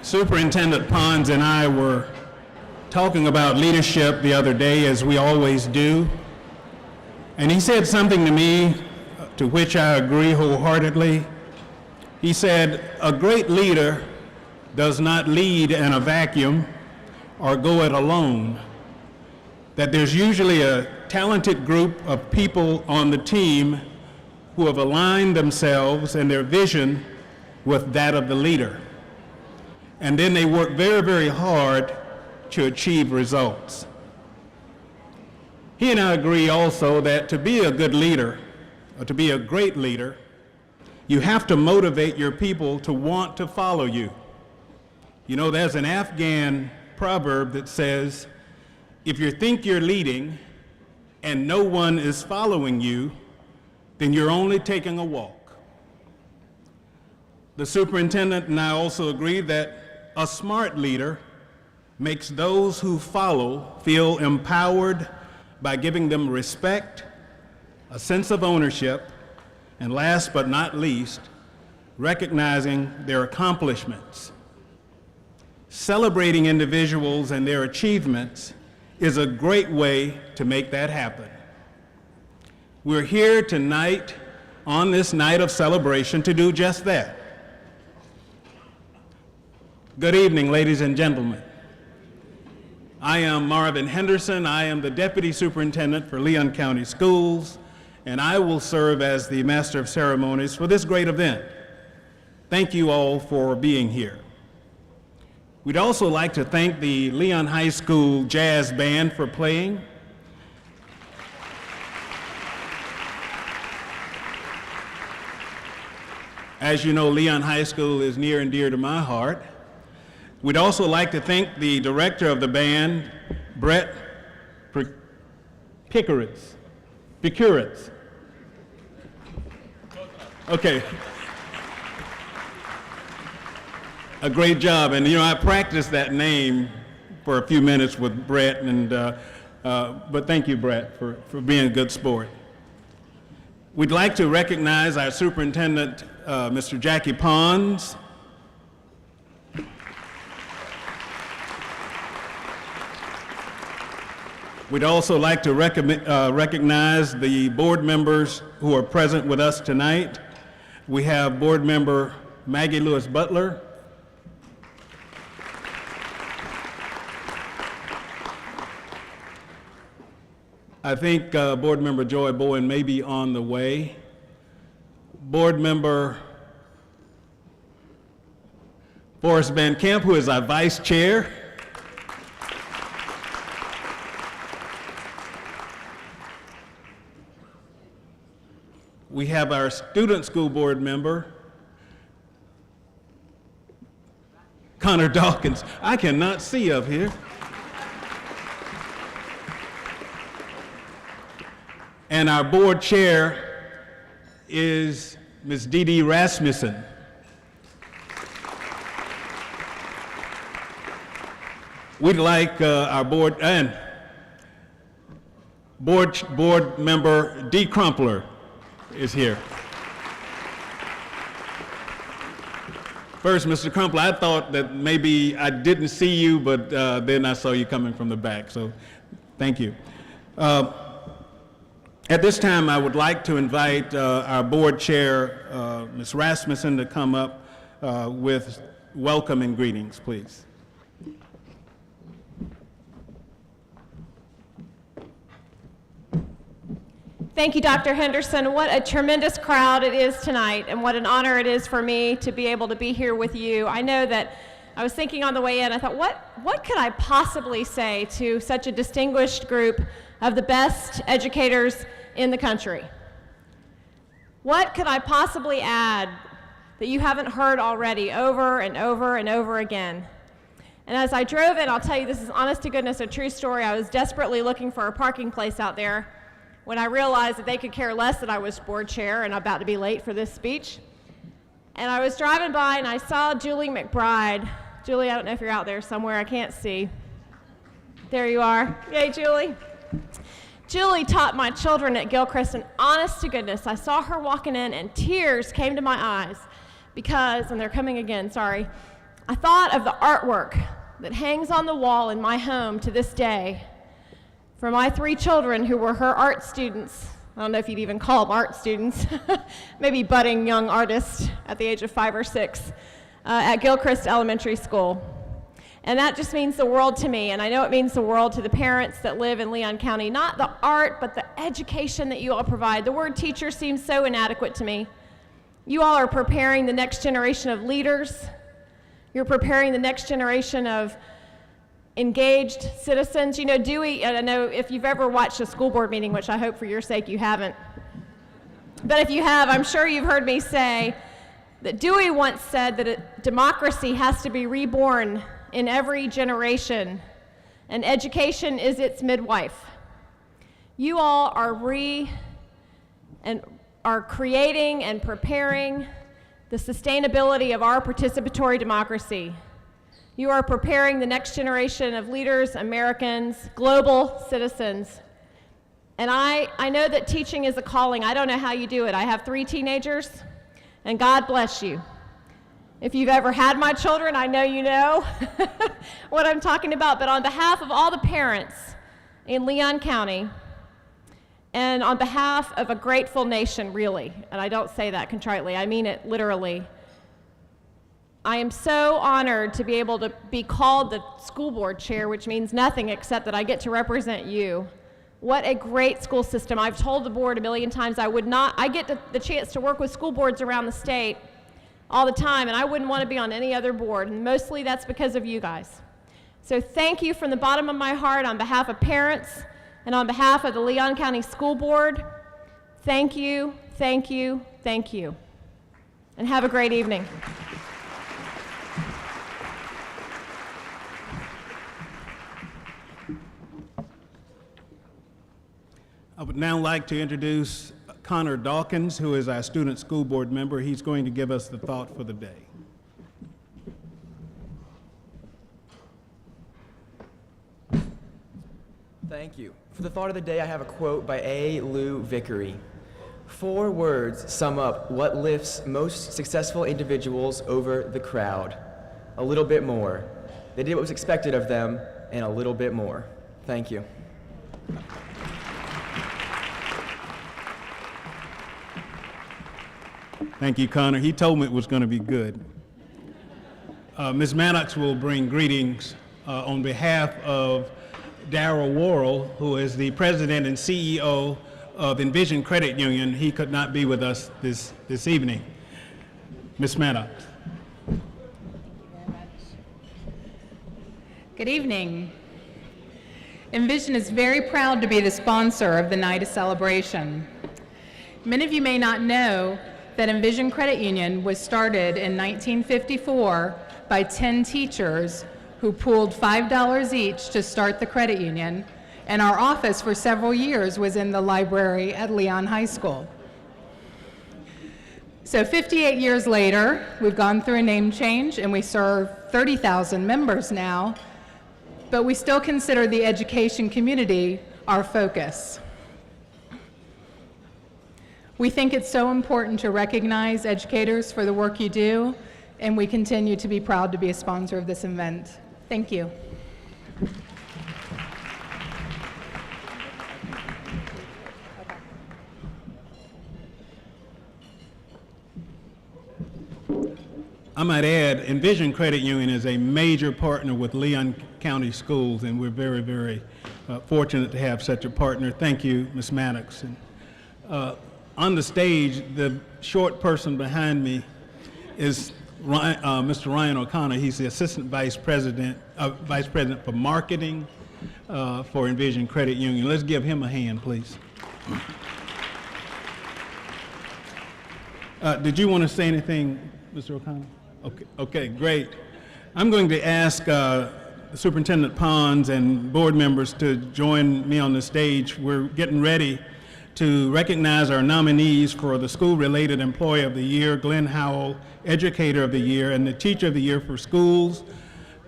Superintendent Pons and I were talking about leadership the other day, as we always do, and he said something to me to which I agree wholeheartedly. He said, a great leader does not lead in a vacuum or go it alone, that there's usually a talented group of people on the team who have aligned themselves and their vision with that of the leader. And then they work very, very hard to achieve results. He and I agree also that to be a good leader, or to be a great leader, you have to motivate your people to want to follow you. You know, there's an Afghan proverb that says, if you think you're leading and no one is following you, then you're only taking a walk. The superintendent and I also agree that a smart leader makes those who follow feel empowered by giving them respect, a sense of ownership, and last but not least, recognizing their accomplishments. Celebrating individuals and their achievements is a great way to make that happen. We're here tonight on this night of celebration to do just that. Good evening, ladies and gentlemen. I am Marvin Henderson. I am the Deputy Superintendent for Leon County Schools, and I will serve as the Master of Ceremonies for this great event. Thank you all for being here. We'd also like to thank the Leon High School Jazz Band for playing. As you know, Leon High School is near and dear to my heart. We'd also like to thank the director of the band, Brett Picuritz. Okay. A great job, and you know, I practiced that name for a few minutes with Brett, and but thank you, Brett, for being a good sport. We'd like to recognize our superintendent, Mr. Jackie Pons. We'd also like to recognize the board members who are present with us tonight. We have board member Maggie Lewis Butler. I think board member Joy Bowen may be on the way. Board member Forrest Van Camp, who is our vice chair. We have our student school board member, Connor Dawkins. I cannot see up here. And our board chair is Ms. Dee Dee Rasmussen. We'd like our board member Dee Crumpler is here. First, Mr. Crumpler, I thought that maybe I didn't see you, but then I saw you coming from the back, so thank you. At this time, I would like to invite our board chair, Ms. Rasmussen, to come up with welcome and greetings, please. Thank you, Dr. Henderson. What a tremendous crowd it is tonight, and what an honor it is for me to be able to be here with you. I know that I was thinking on the way in, I thought, what could I possibly say to such a distinguished group of the best educators in the country? What could I possibly add that you haven't heard already over and over and over again? And as I drove in, I'll tell you, this is honest to goodness a true story. I was desperately looking for a parking place out there when I realized that they could care less that I was board chair and about to be late for this speech. And I was driving by and I saw Julie McBride. Julie, I don't know if you're out there somewhere, I can't see. There you are. Yay, Julie. Julie taught my children at Gilchrist, and honest to goodness, I saw her walking in and tears came to my eyes because, and they're coming again, sorry, I thought of the artwork that hangs on the wall in my home to this day for my 3 children who were her art students. I don't know if you'd even call them art students, maybe budding young artists at the age of 5 or 6 at Gilchrist Elementary School. And that just means the world to me, and I know it means the world to the parents that live in Leon County. Not the art, but the education that you all provide. The word teacher seems so inadequate to me. You all are preparing the next generation of leaders. You're preparing the next generation of engaged citizens. You know, Dewey, I know if you've ever watched a school board meeting, which I hope for your sake you haven't, but if you have, I'm sure you've heard me say that Dewey once said that a democracy has to be reborn in every generation, and education is its midwife. You all are creating and preparing the sustainability of our participatory democracy. You are preparing the next generation of leaders, Americans, global citizens. And I know that teaching is a calling. I don't know how you do it. I have 3 teenagers, and God bless you. If you've ever had my children, I know you know what I'm talking about. But on behalf of all the parents in Leon County, and on behalf of a grateful nation, really, and I don't say that contritely, I mean it literally, I am so honored to be able to be called the school board chair, which means nothing except that I get to represent you. What a great school system. I've told the board a million times I get the chance to work with school boards around the state all the time, and I wouldn't want to be on any other board, and mostly that's because of you guys. So thank you from the bottom of my heart on behalf of parents and on behalf of the Leon County School Board. Thank you, thank you, thank you. And have a great evening. I would now like to introduce Connor Dawkins, who is our student school board member. He's going to give us the thought for the day. Thank you. For the thought of the day, I have a quote by A. Lou Vickery. 4 words sum up what lifts most successful individuals over the crowd. A little bit more. They did what was expected of them, and a little bit more. Thank you. Thank you, Connor. He told me it was going to be good. Ms. Maddox will bring greetings on behalf of Darrell Worrell, who is the president and CEO of Envision Credit Union. He could not be with us this evening. Ms. Maddox. Thank you very much. Good evening. Envision is very proud to be the sponsor of the night of celebration. Many of you may not know that Envision Credit Union was started in 1954 by 10 teachers who pooled $5 each to start the credit union, and our office for several years was in the library at Leon High School. So 58 years later, we've gone through a name change and we serve 30,000 members now, but we still consider the education community our focus. We think it's so important to recognize educators for the work you do, and we continue to be proud to be a sponsor of this event. Thank you. I might add, Envision Credit Union is a major partner with Leon County Schools, and we're very, very fortunate to have such a partner. Thank you, Ms. Maddox. And, on the stage, the short person behind me is Mr. Ryan O'Connor. He's the Assistant Vice President for Marketing for Envision Credit Union. Let's give him a hand, please. Did you want to say anything, Mr. O'Connor? Okay, great. I'm going to ask Superintendent Pons and board members to join me on the stage. We're getting ready to recognize our nominees for the School-Related Employee of the Year, Glenn-Howell Educator of the Year, and the Teacher of the Year for schools,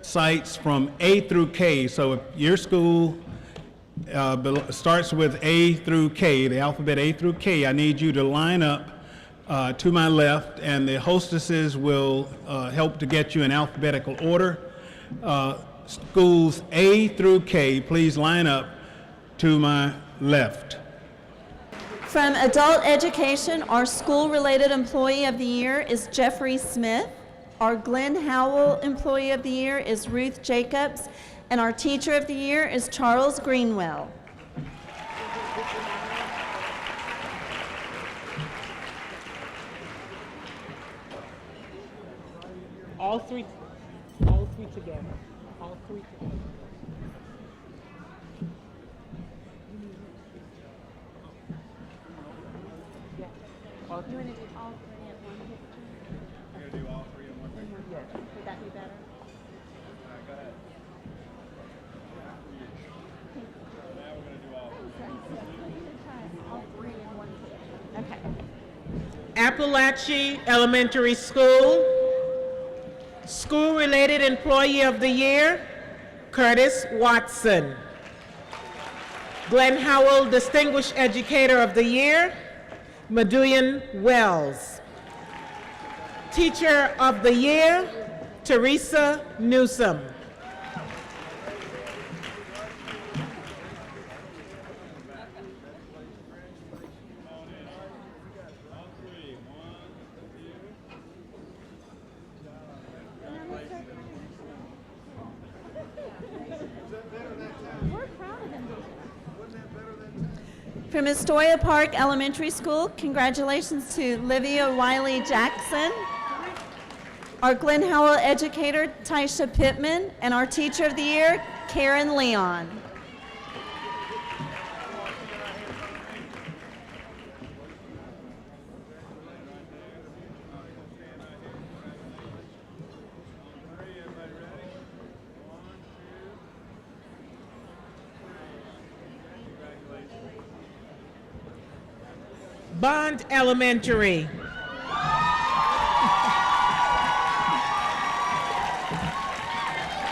sites from A through K. So if your school starts with A through K, the alphabet A through K, I need you to line up to my left, and the hostesses will help to get you in alphabetical order. Schools A through K, please line up to my left. From Adult Education, our School-Related Employee of the Year is Jeffrey Smith. Our Glenn-Howell Employee of the Year is Ruth Jacobs. And our Teacher of the Year is Charles Greenwell. All three together. All three together. You want to do all three at one picture? You're going to do all three in one picture? Yes. Would that be better? All right, go ahead. Now we're going to do all three. All three in one picture. Okay. Appalachia Elementary School, School-Related Employee of the Year, Curtis Watson. Glenn-Howell Distinguished Educator of the Year, Maduyan Wells. Teacher of the Year, Teresa Newsom. From Astoria Park Elementary School, congratulations to Livia Wiley Jackson, our Glenn Howell educator, Taisha Pittman, and our Teacher of the Year, Karen Leon. Bond Elementary.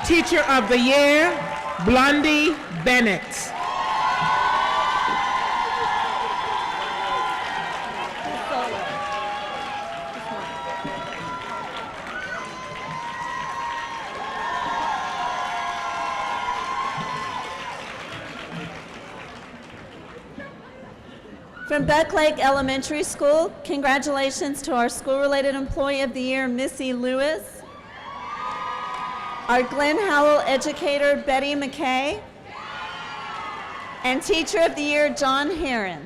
Teacher of the Year, Blondie Bennett. From Buck Lake Elementary School, congratulations to our School-Related Employee of the Year, Missy Lewis, our Glenn Howell educator, Betty McKay, and Teacher of the Year, John Herron.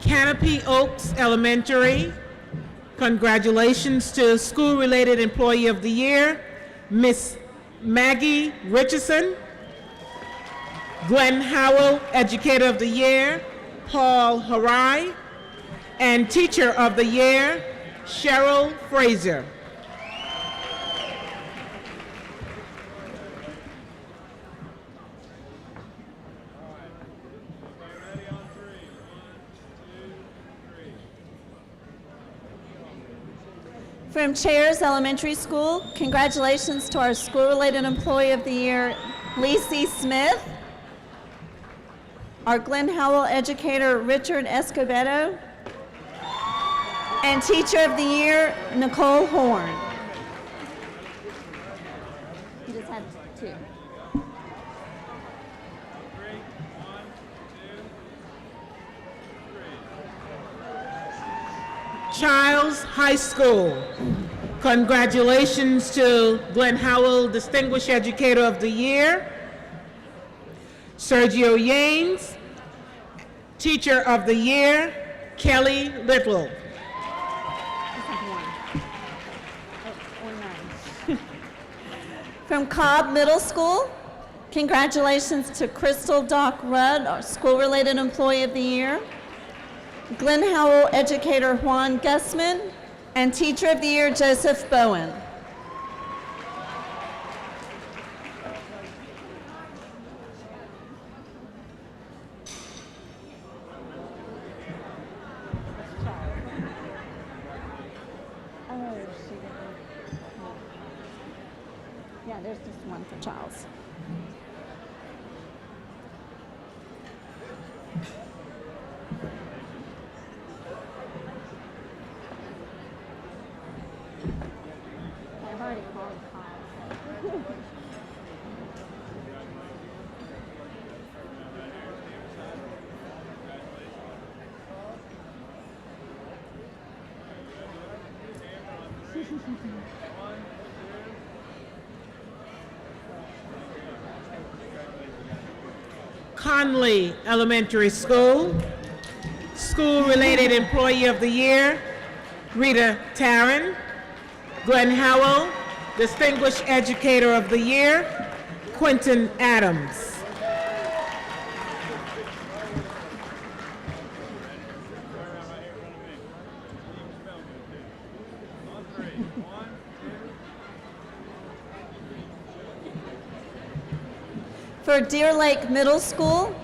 Canopy Oaks Elementary. Congratulations to School-Related Employee of the Year, Miss Maggie Richardson. Glenn Howell Educator of the Year, Paul Harai. And Teacher of the Year, Cheryl Fraser. From Chairs Elementary School, congratulations to our School-Related Employee of the Year, Lacey Smith, our Glenn Howell educator, Richard Escobedo, and Teacher of the Year, Nicole Horn. You just had two. Childs High School. Congratulations to Glenn Howell Distinguished Educator of the Year, Sergio Yanes. Teacher of the Year, Kelly Little. From Cobb Middle School, congratulations to Crystal Doc Rudd, our School-Related Employee of the Year, Glenn Howell educator Juan Gusman, and Teacher of the Year Joseph Bowen. Yeah, there's just one for Charles. I've already called Kyle. Conley Elementary School, School-Related Employee of the Year, Rita Taryn. Glenn-Howell, Distinguished Educator of the Year, Quentin Adams. For Deer Lake Middle School,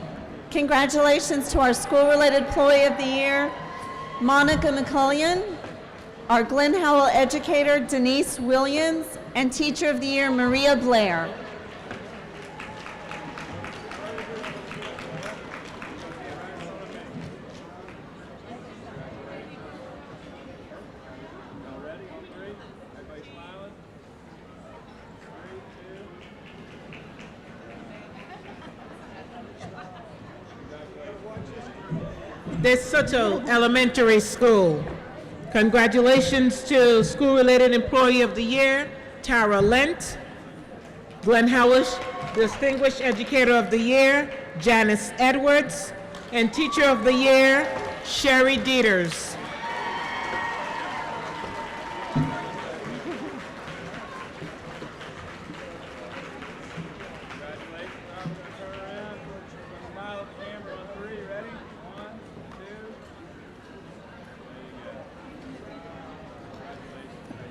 congratulations to our School-Related Employee of the Year, Monica McCullion, our Glenn-Howell Educator, Denise Williams, and Teacher of the Year, Maria Blair. DeSoto Elementary School. Congratulations to School-Related Employee of the Year, Tara Lent. Glenn-Howell Distinguished Educator of the Year, Janice Edwards. And Teacher of the Year, Sherry Dieters.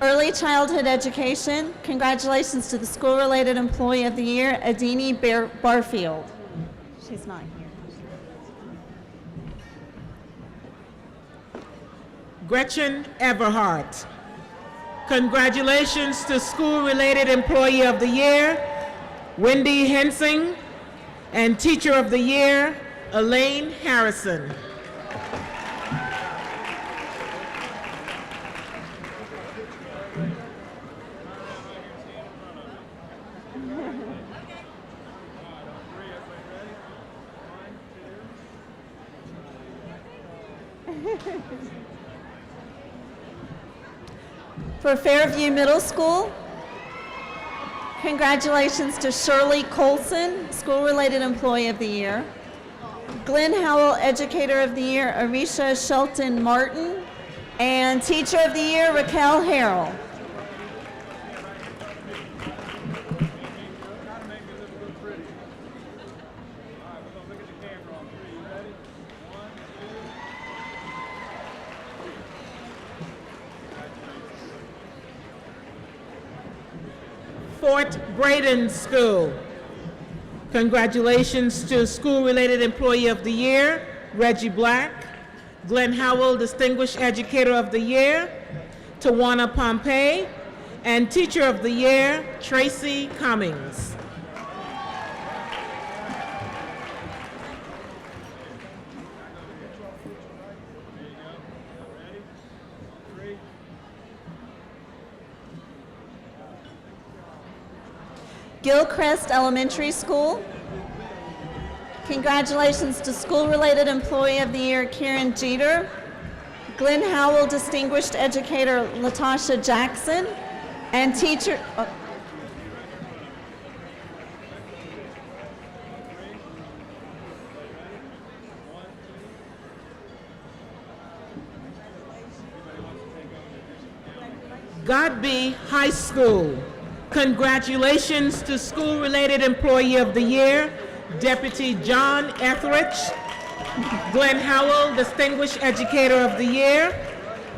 Early Childhood Education, congratulations to the School-Related Employee of the Year, Adini Barfield. She's not here. Gretchen Everhart. Congratulations to School-Related Employee of the Year, Wendy Hensing, and Teacher of the Year, Elaine Harrison. For Fairview Middle School, congratulations to Shirley Colson, School-Related Employee of the Year. Glenn-Howell Educator of the Year, Arisha Shelton Martin. And Teacher of the Year, Raquel Harrell. Fort Braden School. Congratulations to School-Related Employee of the Year, Reggie Black. Glenn-Howell Distinguished Educator of the Year, Tawana Pompey. And Teacher of the Year, Tracy Cummings. Gilchrist Elementary School. Congratulations to School-Related Employee of the Year, Karen Jeter. Glenn-Howell Distinguished Educator, Latasha Jackson. And Teacher... Godby High School. Congratulations to School-Related Employee of the Year, Deputy John Etheridge. Glenn-Howell Distinguished Educator of the Year,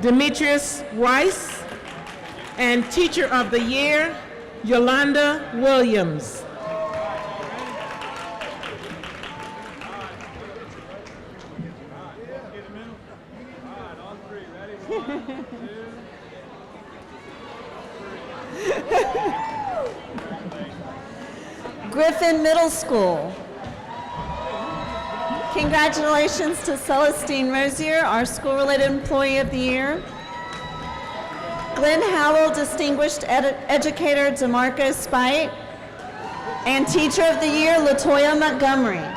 Demetrius Rice. And Teacher of the Year, Yolanda Williams. Griffin Middle School. Congratulations to Celestine Rosier, our School-Related Employee of the Year. Glenn-Howell Distinguished Educator DeMarco Spite. And Teacher of the Year, Latoya Montgomery. Are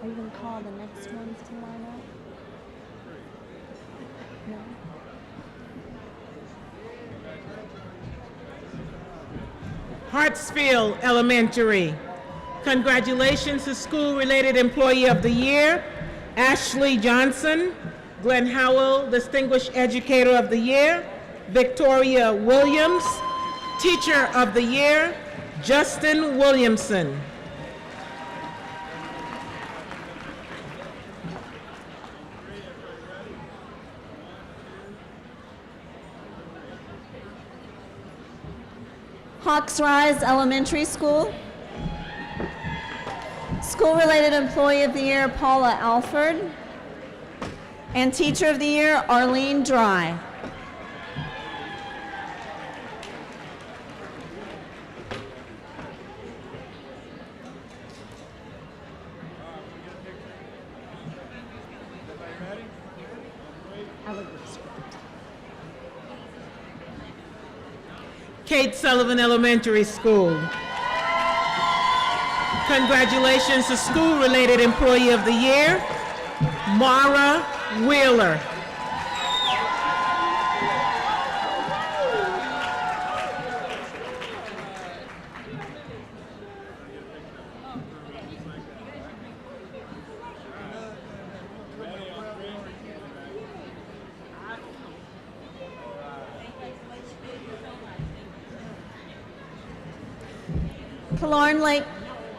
you going to call the next ones to line up? No? Hartsfield Elementary. Congratulations to School-Related Employee of the Year, Ashley Johnson. Glenn-Howell Distinguished Educator of the Year, Victoria Williams. Teacher of the Year, Justin Williamson. Hawks Rise Elementary School. School-Related Employee of the Year, Paula Alford. And Teacher of the Year, Arlene Dry. Kate Sullivan Elementary School. Congratulations to School-Related Employee of the Year, Mara Wheeler.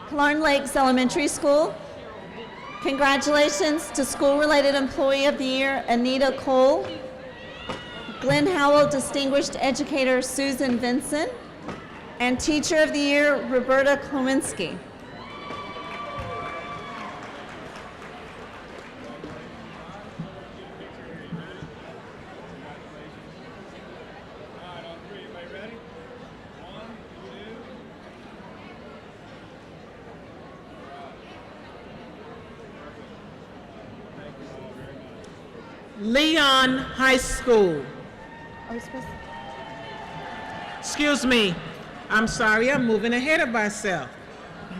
Killarn Lakes Elementary School. Congratulations to School-Related Employee of the Year, Anita Cole. Glenn-Howell Distinguished Educator, Susan Vincent. And Teacher of the Year, Roberta Klowinski. Leon High School. Are we supposed to? Excuse me. I'm sorry, I'm moving ahead of myself.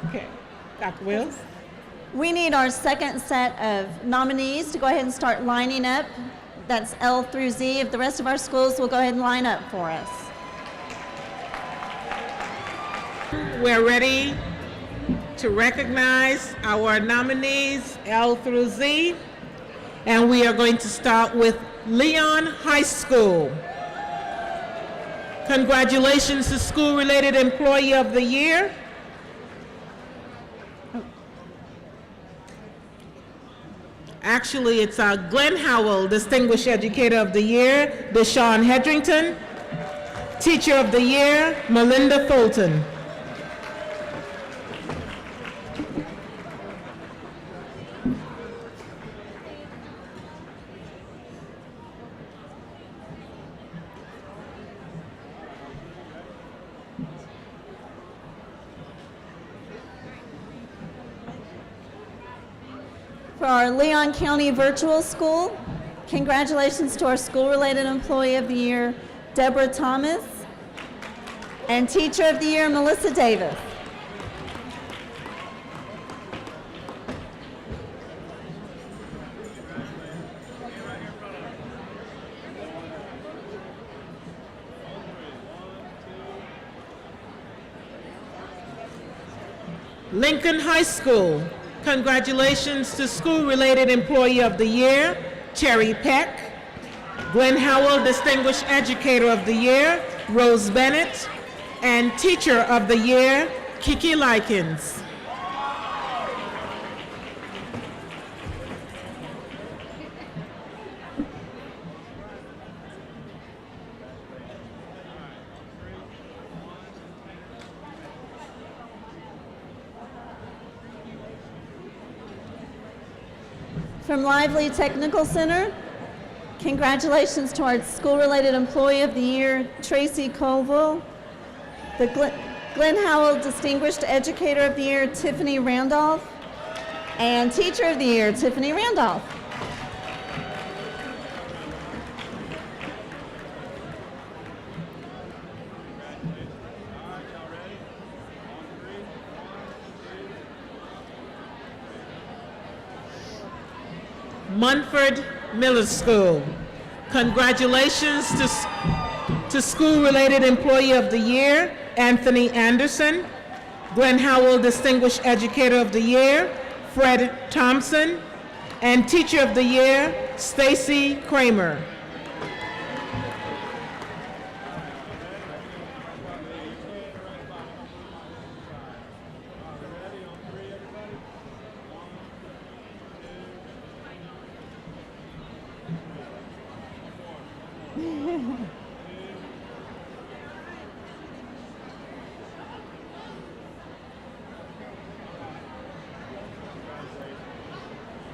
Okay. Dr. Wills? We need our second set of nominees to go ahead and start lining up. That's L through Z. If the rest of our schools will go ahead and line up for us. We're ready to recognize our nominees, L through Z. And we are going to start with Leon High School. Congratulations to School-Related Employee of the Year. Actually, it's our Glenn-Howell Distinguished Educator of the Year, Deshaun Hedrington. Teacher of the Year, Melinda Fulton. For our Leon County Virtual School, congratulations to our School-Related Employee of the Year, Deborah Thomas, and Teacher of the Year, Melissa Davis. Lincoln High School. Congratulations to School-Related Employee of the Year, Terry Peck. Glenn-Howell Distinguished Educator of the Year, Rose Bennett. And Teacher of the Year, Kiki Likens. From Lively Technical Center, Congratulations to our School-Related Employee of the Year, Tracy Colville. The Glenn-Howell Distinguished Educator of the Year, Tiffany Randolph. And Teacher of the Year, Tiffany Randolph. Munford Middle School. Congratulations to School-Related Employee of the Year, Anthony Anderson. Glenn-Howell Distinguished Educator of the Year, Fred Thompson. And Teacher of the Year, Stacy Kramer.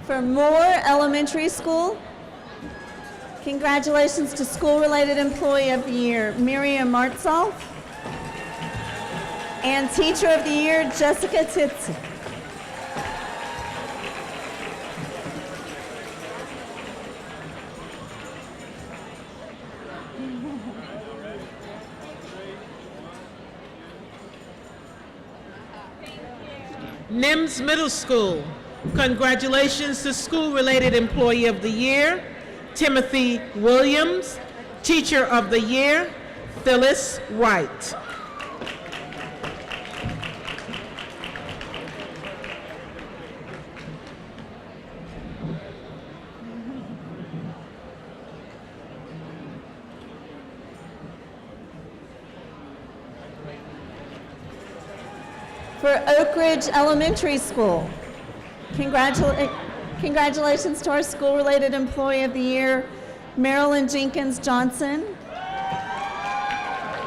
For Moore Elementary School, congratulations to School-Related Employee of the Year, Miriam Martzoff. And Teacher of the Year, Jessica Titz. Nims Middle School. Congratulations to School-Related Employee of the Year, Timothy Williams. Teacher of the Year, Phyllis Wright. For Oak Ridge Elementary School, congratulations to our School-Related Employee of the Year, Marilyn Jenkins Johnson.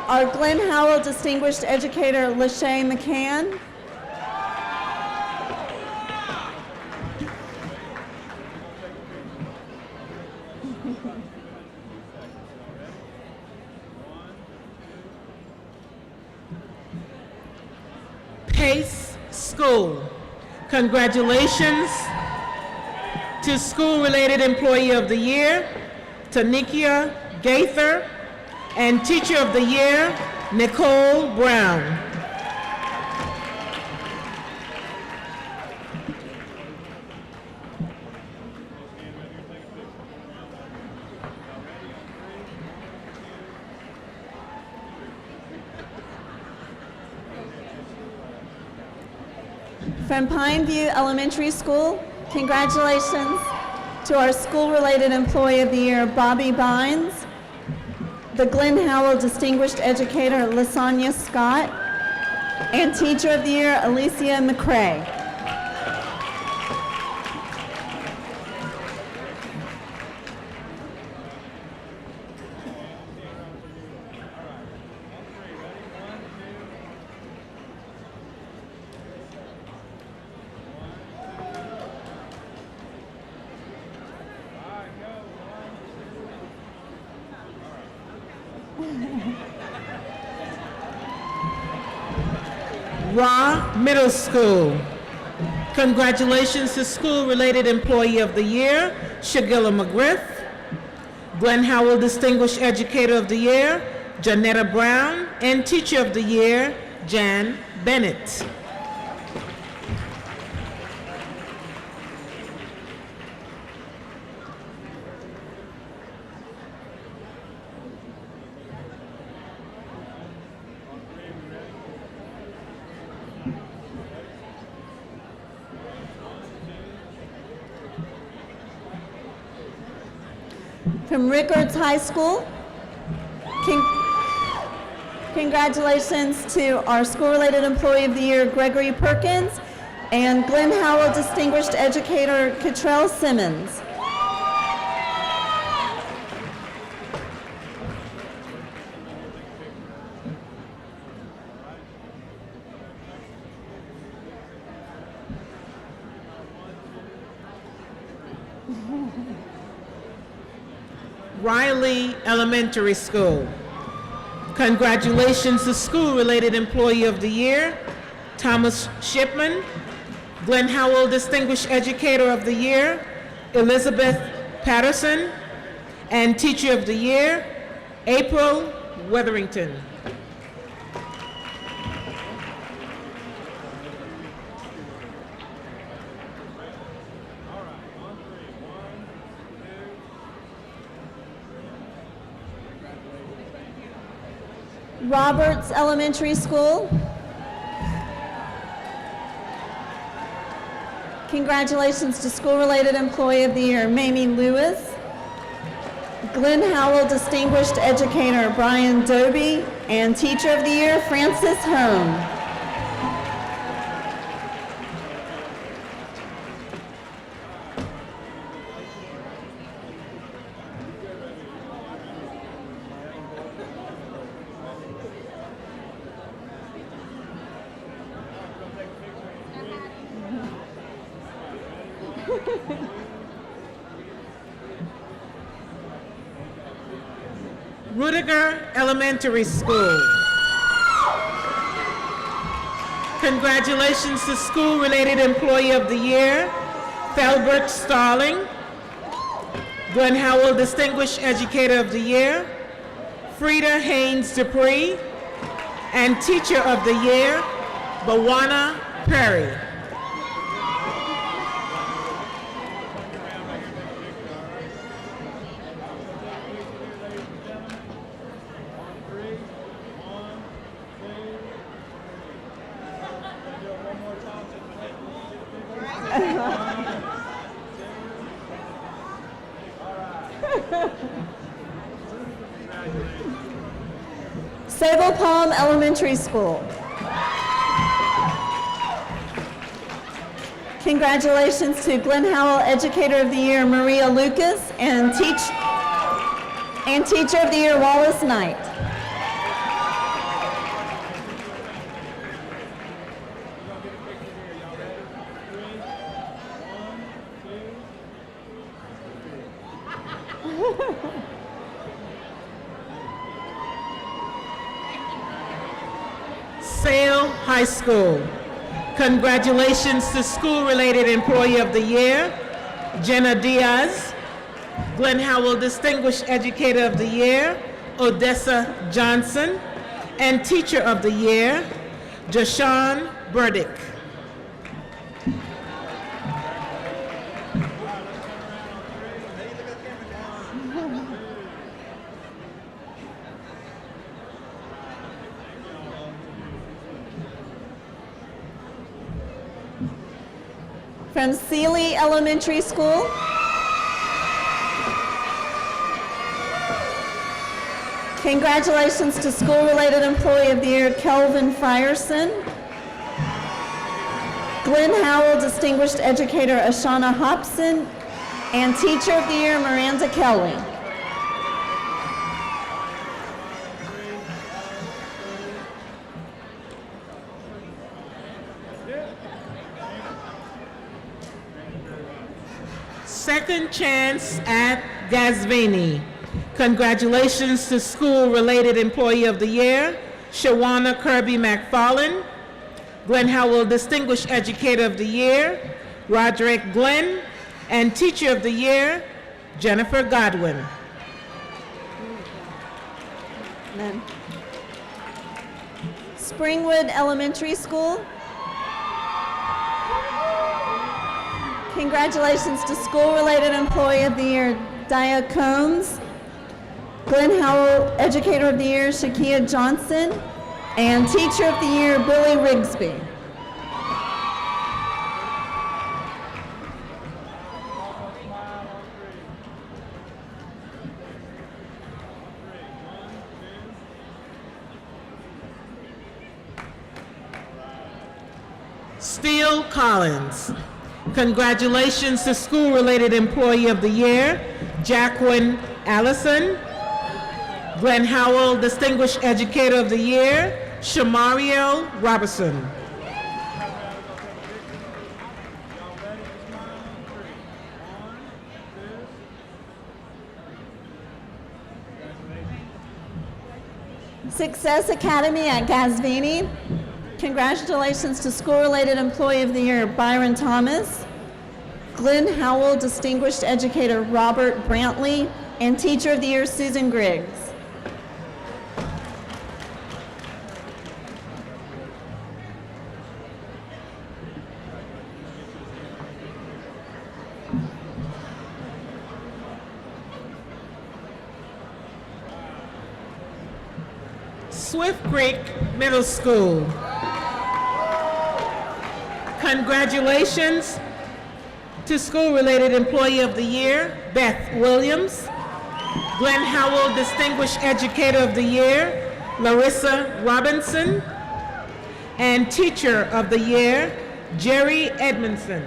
Our Glenn-Howell Distinguished Educator, Lachey McCann. Pace School. Congratulations to School-Related Employee of the Year, Tanikia Gaither, and Teacher of the Year, Nicole Brown. From Pineview Elementary School, congratulations to our School-Related Employee of the Year, Bobby Bynes, the Glenn-Howell Distinguished Educator, Lasagna Scott, and Teacher of the Year, Alicia McCrae. Raw Middle School. Congratulations to School-Related Employee of the Year, Shagilla McGriff. Glenn-Howell Distinguished Educator of the Year, Janetta Brown. And Teacher of the Year, Jan Bennett. From Rickards High School, congratulations to our School-Related Employee of the Year, Gregory Perkins, and Glenn-Howell Distinguished Educator, Cottrell Simmons. Riley Elementary School. Congratulations to School-Related Employee of the Year, Thomas Shipman. Glenn-Howell Distinguished Educator of the Year, Elizabeth Patterson. And Teacher of the Year, April Wetherington. Roberts Elementary School. Congratulations to School-Related Employee of the Year, Mamie Lewis. Glenn-Howell Distinguished Educator, Brian Doby. And Teacher of the Year, Francis Home. Rudiger Elementary School. Congratulations to School-Related Employee of the Year, Thalbert Starling. Glenn-Howell Distinguished Educator of the Year, Frida Haynes Dupree. And Teacher of the Year, Bawana Perry. Sable Palm Elementary School. Congratulations to Glenn-Howell Educator of the Year, Maria Lucas, and Teacher of the Year, Wallace Knight. Sale High School. Congratulations to School-Related Employee of the Year, Jenna Diaz. Glenn-Howell Distinguished Educator of the Year, Odessa Johnson. And Teacher of the Year, Jashawn Burdick. From Sealy Elementary School. Congratulations to School-Related Employee of the Year, Kelvin Frierson. Glenn-Howell Distinguished Educator, Ashana Hobson. And Teacher of the Year, Miranda Kelly. Second Chance at Gasvini. Congratulations to School-Related Employee of the Year, Shawana Kirby McFarland. Glenn-Howell Distinguished Educator of the Year, Roderick Glenn. And Teacher of the Year, Jennifer Godwin. Amen. Springwood Elementary School. Congratulations to School-Related Employee of the Year, Dia Combs. Glenn-Howell Educator of the Year, Shakia Johnson. And Teacher of the Year, Billy Rigsby. Steele Collins. Congratulations to School-Related Employee of the Year, Jacqueline Allison. Glenn-Howell Distinguished Educator of the Year, Shamario Robertson. Success Academy at Gasvini. Congratulations to School-Related Employee of the Year, Byron Thomas. Glenn-Howell Distinguished Educator, Robert Brantley. And Teacher of the Year, Susan Griggs. Swift Creek Middle School. Congratulations to School-Related Employee of the Year, Beth Williams. Glenn-Howell Distinguished Educator of the Year, Larissa Robinson. And Teacher of the Year, Jerry Edmondson.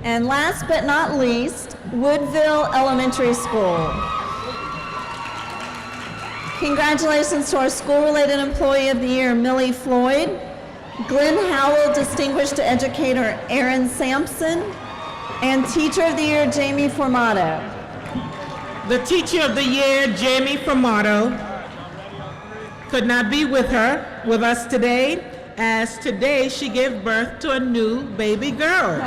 And last but not least, Woodville Elementary School. Congratulations to our School-Related Employee of the Year, Millie Floyd, Glenn-Howell Distinguished Educator, Aaron Sampson, and Teacher of the Year, Jamie Formato. The Teacher of the Year, Jamie Formato, could not be with us today, as today she gave birth to a new baby girl.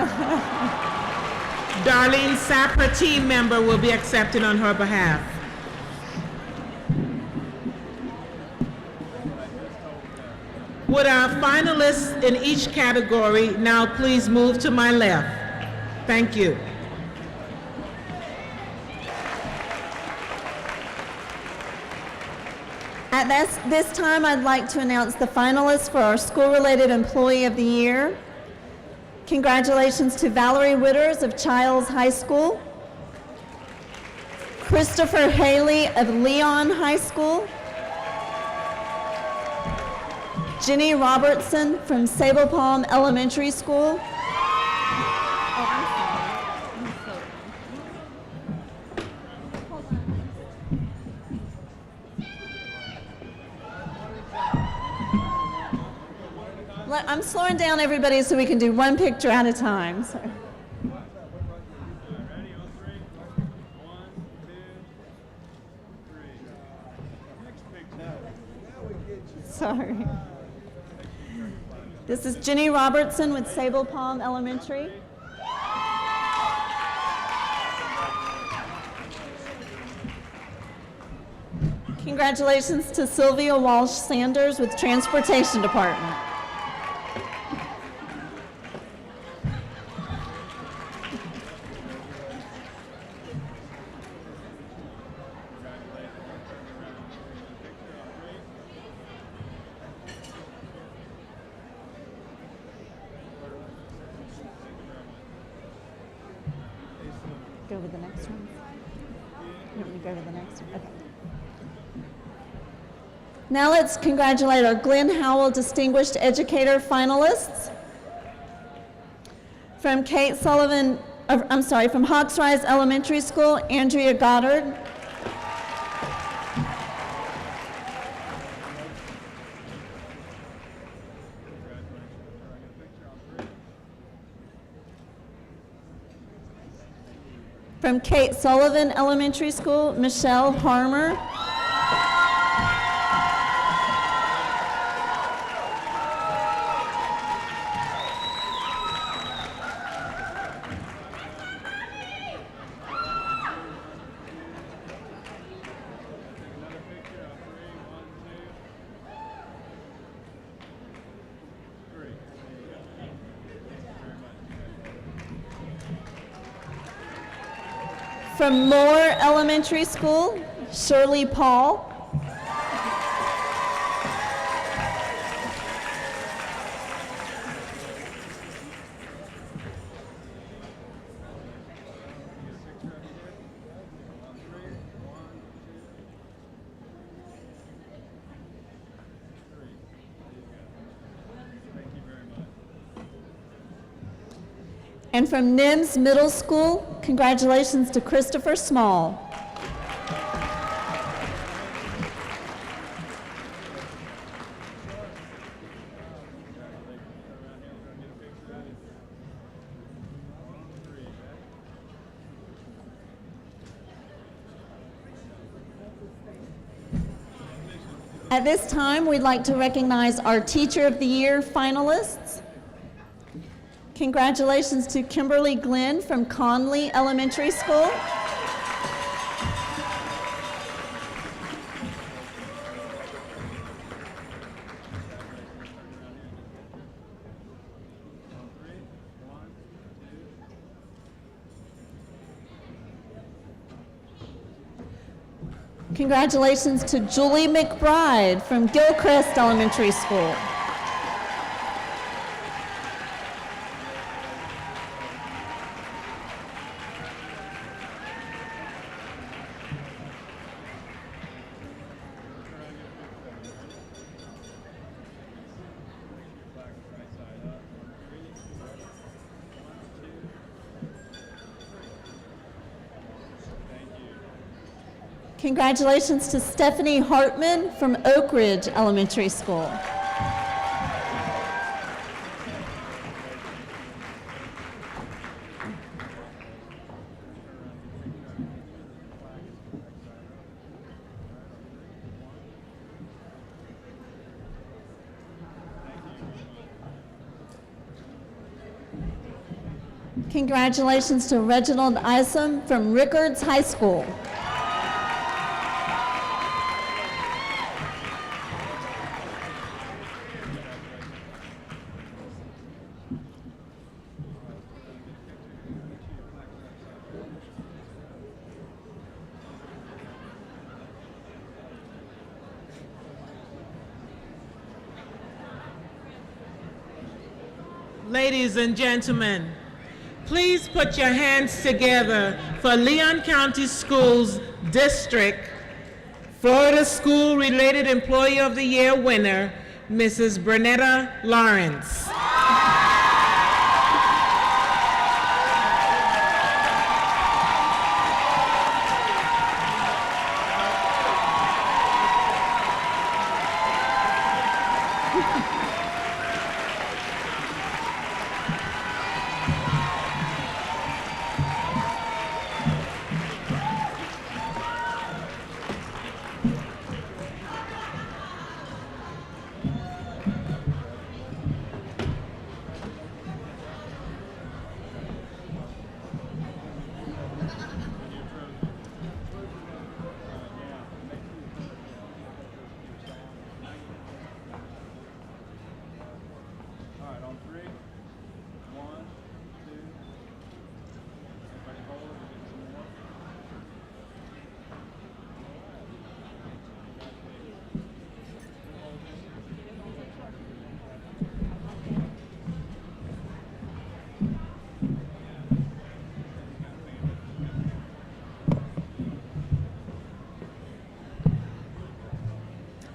Darlene Sapp, her team member, will be accepted on her behalf. Would our finalists in each category now please move to my left? Thank you. At this time, I'd like to announce the finalists for our School-Related Employee of the Year. Congratulations to Valerie Witters of Childs High School, Christopher Haley of Leon High School, Jenny Robertson from Sable Palm Elementary School, I'm slowing down everybody so we can do one picture at a time. Sorry. This is Jenny Robertson with Sable Palm Elementary. Congratulations to Sylvia Walsh Sanders with Transportation Department. Go with the next one. You want me to go to the next one? Okay. Now let's congratulate our Glenn-Howell Distinguished Educator finalists. From from Hawks Rise Elementary School, Andrea Goddard. From Kate Sullivan Elementary School, Michelle Harmer. From Moore Elementary School, Shirley Paul. And from NIMS Middle School, congratulations to Christopher Small. At this time, we'd like to recognize our Teacher of the Year finalists. Congratulations to Kimberly Glenn from Conley Elementary School. Congratulations to Julie McBride from Gilchrist Elementary School. Congratulations to Stephanie Hartman from Oak Ridge Elementary School. Congratulations to Reginald Isom from Rickards High School. Ladies and gentlemen, please put your hands together for Leon County Schools District Florida School Related Employee of the Year winner, Mrs. Bernetta Lawrence.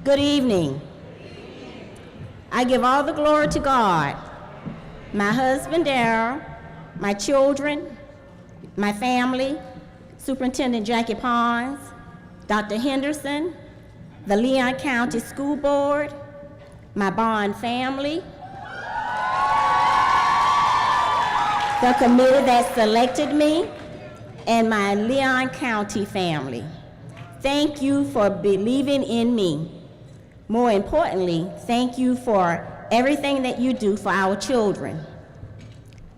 Good evening. I give all the glory to God, my husband Darrell, my children, my family, Superintendent Jackie Pons, Dr. Henderson, the Leon County School Board, my Bond family, the committee that selected me, and my Leon County family. Thank you for believing in me. More importantly, thank you for everything that you do for our children.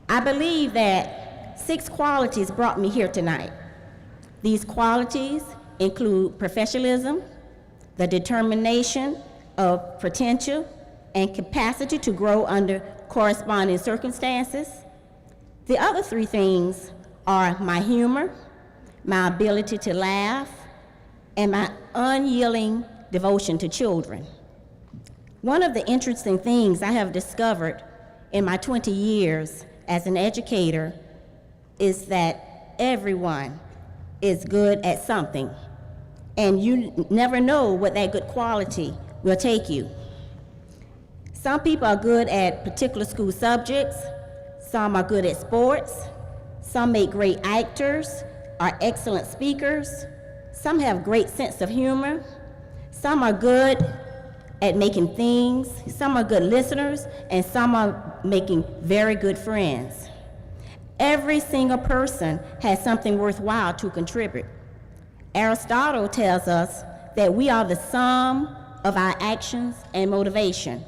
I believe that 6 qualities brought me here tonight. These qualities include professionalism, the determination of potential and capacity to grow under corresponding circumstances. The other 3 things are my humor, my ability to laugh, and my unyielding devotion to children. One of the interesting things I have discovered in my 20 years as an educator is that everyone is good at something, and you never know what that good quality will take you. Some people are good at particular school subjects, Some are good at sports. Some make great actors, are excellent speakers. Some have great sense of humor. Some are good at making things. Some are good listeners, and some are making very good friends. Every single person has something worthwhile to contribute. Aristotle tells us that we are the sum of our actions and motivation.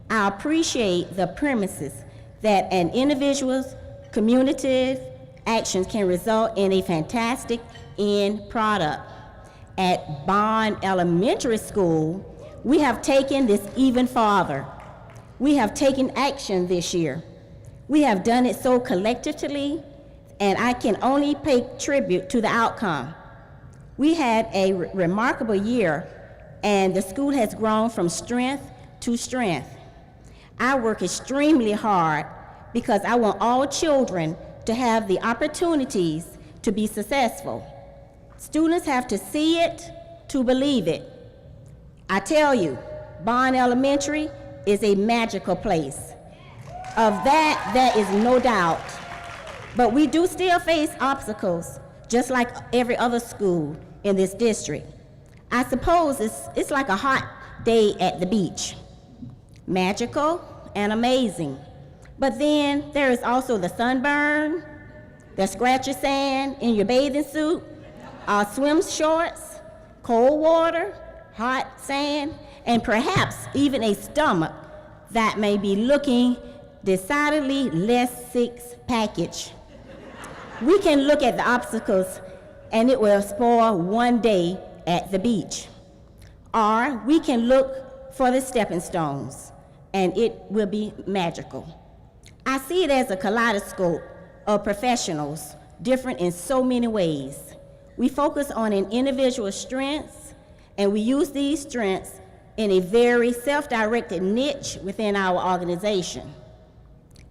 I appreciate the premises that an individual's cumulative actions can result in a fantastic end product. At Bond Elementary School, we have taken this even farther. We have taken action this year. We have done it so collectively, and I can only pay tribute to the outcome. We had a remarkable year, and the school has grown from strength to strength. I work extremely hard because I want all children to have the opportunities to be successful. Students have to see it to believe it. I tell you, Bond Elementary is a magical place. Of that, there is no doubt. But we do still face obstacles, just like every other school in this district. I suppose it's like a hot day at the beach. Magical and amazing. But then there is also the sunburn, the scratchy sand in your bathing suit, swim shorts, cold water, hot sand, and perhaps even a stomach that may be looking decidedly less six-package. We can look at the obstacles and it will spoil one day at the beach. Or we can look for the stepping stones and it will be magical. I see it as a kaleidoscope of professionals, different in so many ways. We focus on an individual's strengths, and we use these strengths in a very self-directed niche within our organization.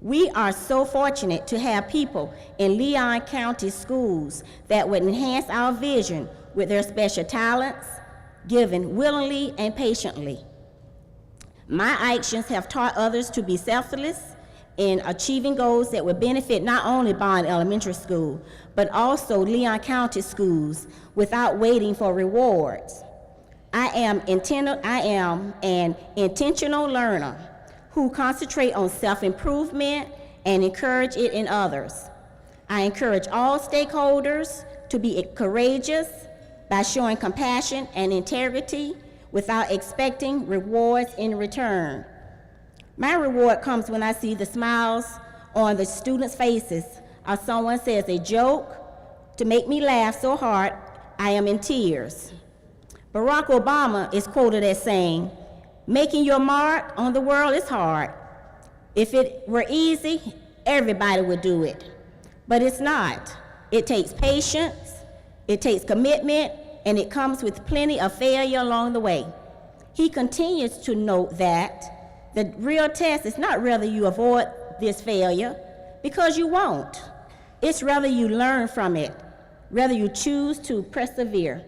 We are so fortunate to have people in Leon County schools that would enhance our vision with their special talents, given willingly and patiently. My actions have taught others to be selfless in achieving goals that would benefit not only Bond Elementary School, but also Leon County schools without waiting for rewards. I am an intentional learner who concentrate on self-improvement and encourage it in others. I encourage all stakeholders to be courageous by showing compassion and integrity without expecting rewards in return. My reward comes when I see the smiles on the students' faces or someone says a joke to make me laugh so hard I am in tears. Barack Obama is quoted as saying, "Making your mark on the world is hard. If it were easy, everybody would do it. But it's not. It takes patience, it takes commitment, and it comes with plenty of failure along the way." He continues to note that the real test is not whether you avoid this failure, because you won't. It's whether you learn from it, whether you choose to persevere.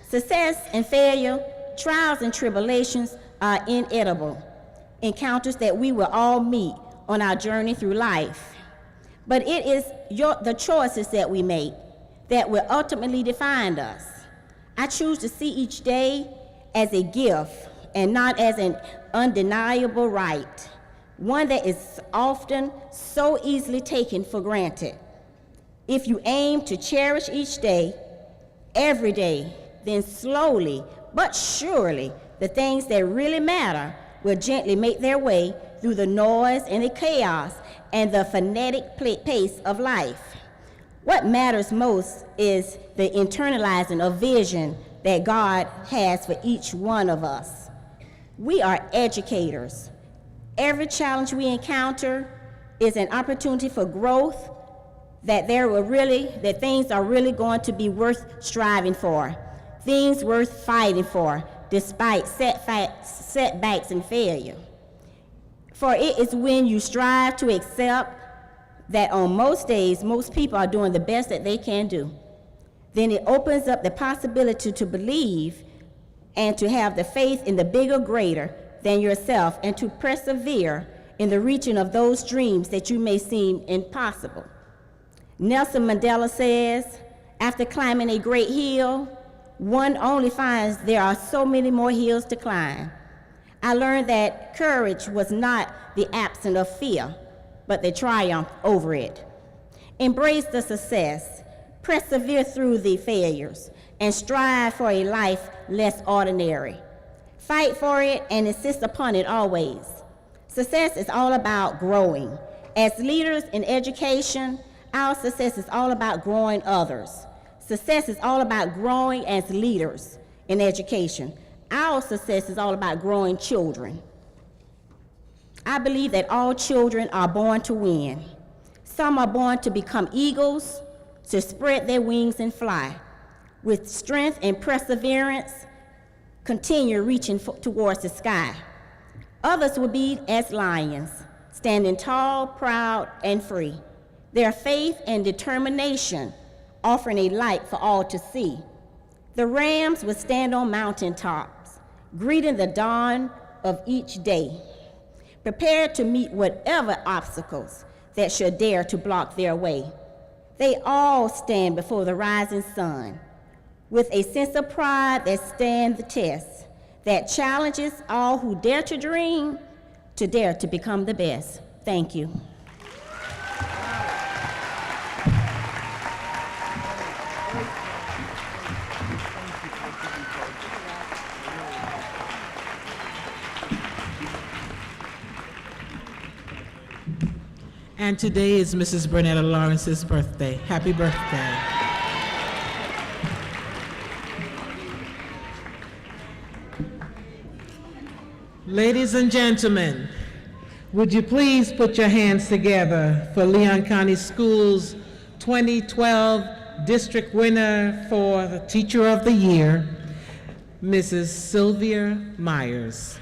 Success and failure, trials and tribulations are inevitable, encounters that we will all meet on our journey through life. But it is the choices that we make that will ultimately define us. I choose to see each day as a gift and not as an undeniable right, one that is often so easily taken for granted. If you aim to cherish each day, every day, then slowly but surely the things that really matter will gently make their way through the noise and the chaos and the frenetic pace of life. What matters most is the internalizing of vision that God has for each one of us. We are educators. Every challenge we encounter is an opportunity for growth, that things are really going to be worth striving for, things worth fighting for, despite setbacks and failure. For it is when you strive to accept that on most days, most people are doing the best that they can do, then it opens up the possibility to believe and to have the faith in the bigger, greater than yourself, and to persevere in the reaching of those dreams that you may seem impossible. Nelson Mandela says, after climbing a great hill, one only finds there are so many more hills to climb. I learned that courage was not the absence of fear, but the triumph over it. Embrace the success, persevere through the failures, and strive for a life less ordinary. Fight for it and insist upon it always. Success is all about growing. As leaders in education, our success is all about growing others. Success is all about growing as leaders in education. Our success is all about growing children. I believe that all children are born to win. Some are born to become eagles, to spread their wings and fly. With strength and perseverance, continue reaching towards the sky. Others will be as lions, standing tall, proud, and free. Their faith and determination offering a light for all to see. The rams will stand on mountaintops, greeting the dawn of each day, prepared to meet whatever obstacles that should dare to block their way. They all stand before the rising sun with a sense of pride that stands the test, that challenges all who dare to dream to dare to become the best. Thank you. And today is Mrs. Bernetta Lawrence's birthday. Happy birthday. Ladies and gentlemen, would you please put your hands together for Leon County Schools 2012 district winner for the Teacher of the Year, Mrs. Sylvia Myers.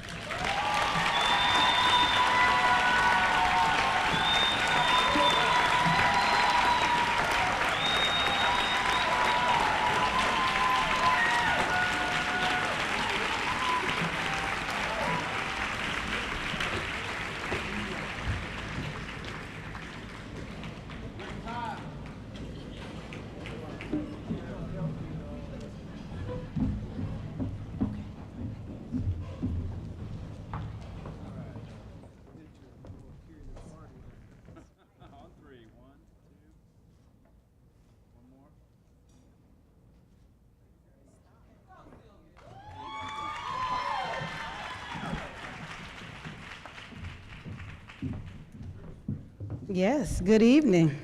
Yes, good evening.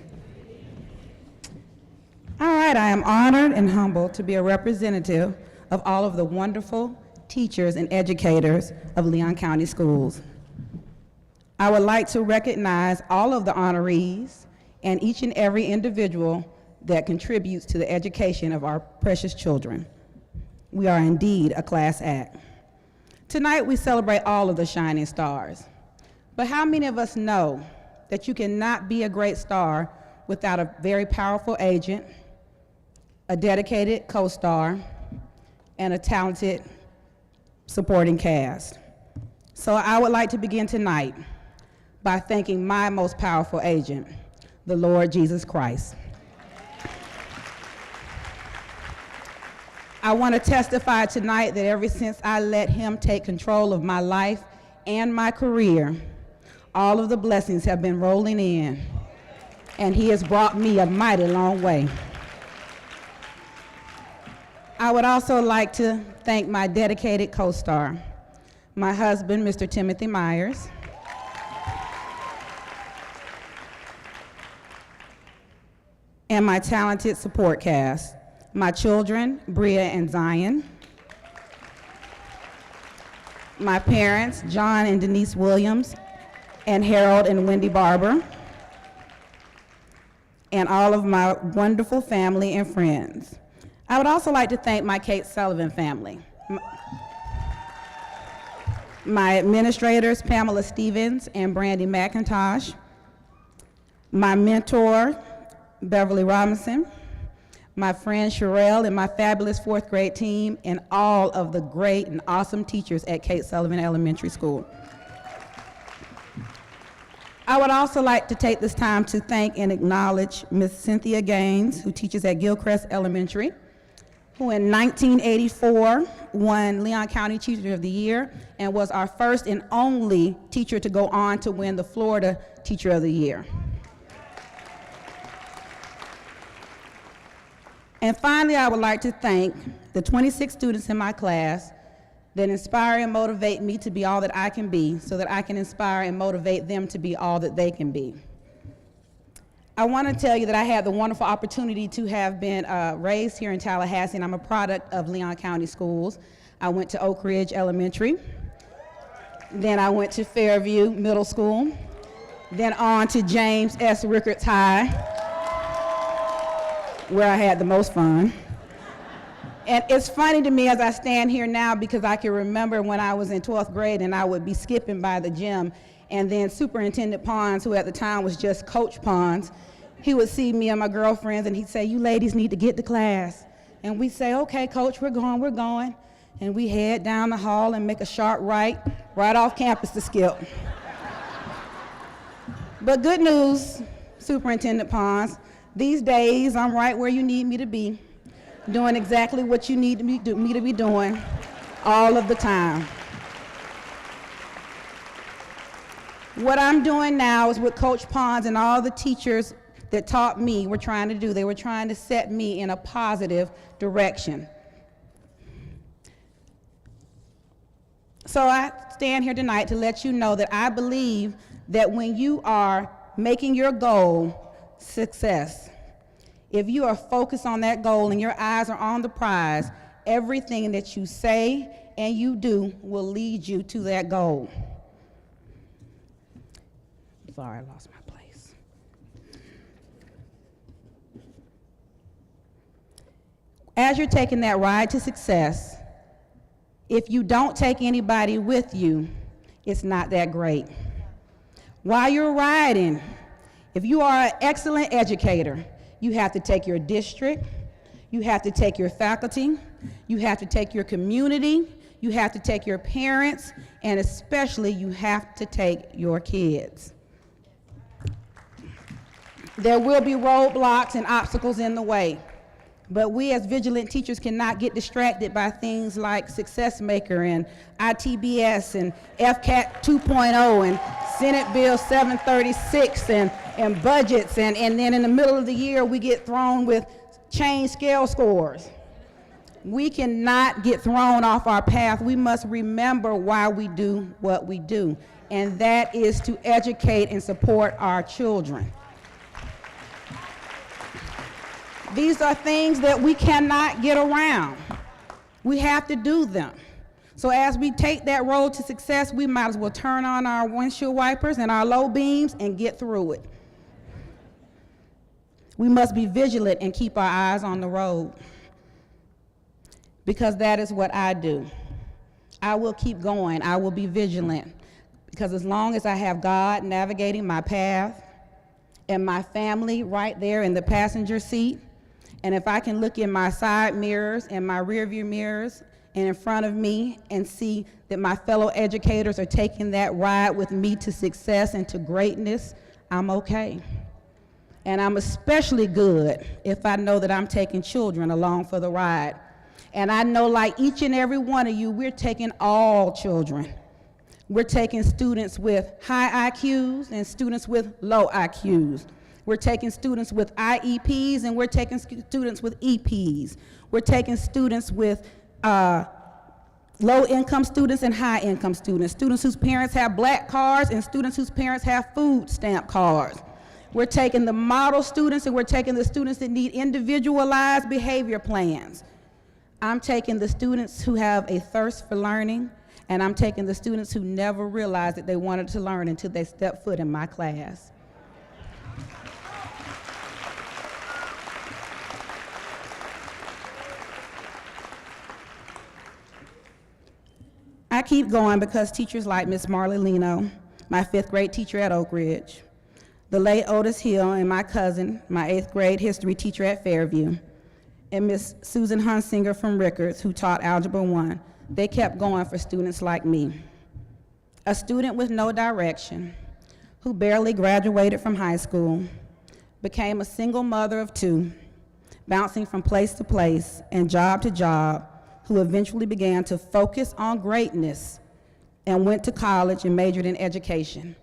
All right, I am honored and humbled to be a representative of all of the wonderful teachers and educators of Leon County Schools. I would like to recognize all of the honorees and each and every individual that contributes to the education of our precious children. We are indeed a class act. Tonight we celebrate all of the shining stars. But how many of us know that you cannot be a great star without a very powerful agent, a dedicated co-star, and a talented supporting cast? So I would like to begin tonight by thanking my most powerful agent, the Lord Jesus Christ. I want to testify tonight that ever since I let him take control of my life and my career, all of the blessings have been rolling in, and he has brought me a mighty long way. I would also like to thank my dedicated co-star, my husband, Mr. Timothy Myers, and my talented support cast, my children, Bria and Zion, my parents, John and Denise Williams, and Harold and Wendy Barber, and all of my wonderful family and friends. I would also like to thank my Kate Sullivan family. My administrators, Pamela Stevens and Brandy McIntosh, my mentor, Beverly Robinson, my friend Sherelle and my fabulous fourth grade team, and all of the great and awesome teachers at Kate Sullivan Elementary School. I would also like to take this time to thank and acknowledge Ms. Cynthia Gaines, who teaches at Gilchrist Elementary, who in 1984 won Leon County Teacher of the Year and was our first and only teacher to go on to win the Florida Teacher of the Year. And finally, I would like to thank the 26 students in my class that inspire and motivate me to be all that I can be so that I can inspire and motivate them to be all that they can be. I want to tell you that I had the wonderful opportunity to have been raised here in Tallahassee, and I'm a product of Leon County Schools. I went to Oak Ridge Elementary, then I went to Fairview Middle School, then on to James S. Rickards High, where I had the most fun. And it's funny to me as I stand here now because I can remember when I was in 12th grade and I would be skipping by the gym, and then Superintendent Pons, who at the time was just Coach Pons, he would see me and my girlfriends and he'd say, "You ladies need to get to class." And we'd say, "Okay, Coach, we're going." And we head down the hall and make a sharp right off campus to skip. But good news, Superintendent Pons, these days I'm right where you need me to be, doing exactly what you need me to be doing all of the time. What I'm doing now is what Coach Pons and all the teachers that taught me were trying to do. They were trying to set me in a positive direction. So I stand here tonight to let you know that I believe that when you are making your goal success, if you are focused on that goal and your eyes are on the prize, everything that you say and you do will lead you to that goal. Sorry, I lost my place. As you're taking that ride to success, if you don't take anybody with you, it's not that great. While you're riding, if you are an excellent educator, you have to take your district, you have to take your faculty, you have to take your community, you have to take your parents, and especially you have to take your kids. There will be roadblocks and obstacles in the way, but we as vigilant teachers cannot get distracted by things like Success Maker and ITBS and FCAT 2.0 and Senate Bill 736 and budgets, and then in the middle of the year we get thrown with change scale scores. We cannot get thrown off our path. We must remember why we do what we do, and that is to educate and support our children. These are things that we cannot get around. We have to do them. So as we take that road to success, we might as well turn on our windshield wipers and our low beams and get through it. We must be vigilant and keep our eyes on the road, because that is what I do. I will keep going. I will be vigilant, because as long as I have God navigating my path and my family right there in the passenger seat, and if I can look in my side mirrors and my rear view mirrors and in front of me and see that my fellow educators are taking that ride with me to success and to greatness, I'm okay. And I'm especially good if I know that I'm taking children along for the ride. And I know, like each and every one of you, we're taking all children. We're taking students with high IQs and students with low IQs. We're taking students with IEPs and we're taking students with EPs. We're taking students with low-income students and high-income students, students whose parents have black cards and students whose parents have food stamp cards. We're taking the model students and we're taking the students that need individualized behavior plans. I'm taking the students who have a thirst for learning, and I'm taking the students who never realized that they wanted to learn until they stepped foot in my class. I keep going because teachers like Miss Marley Leno, my 5th grade teacher at Oak Ridge, the late Otis Hill, and my cousin, my 8th grade history teacher at Fairview, and Miss Susan Hunsinger from Rickards, who taught Algebra 1, they kept going for students like me. A student with no direction, who barely graduated from high school, became a single mother of two, bouncing from place to place and job to job, who eventually began to focus on greatness and went to college and majored in education.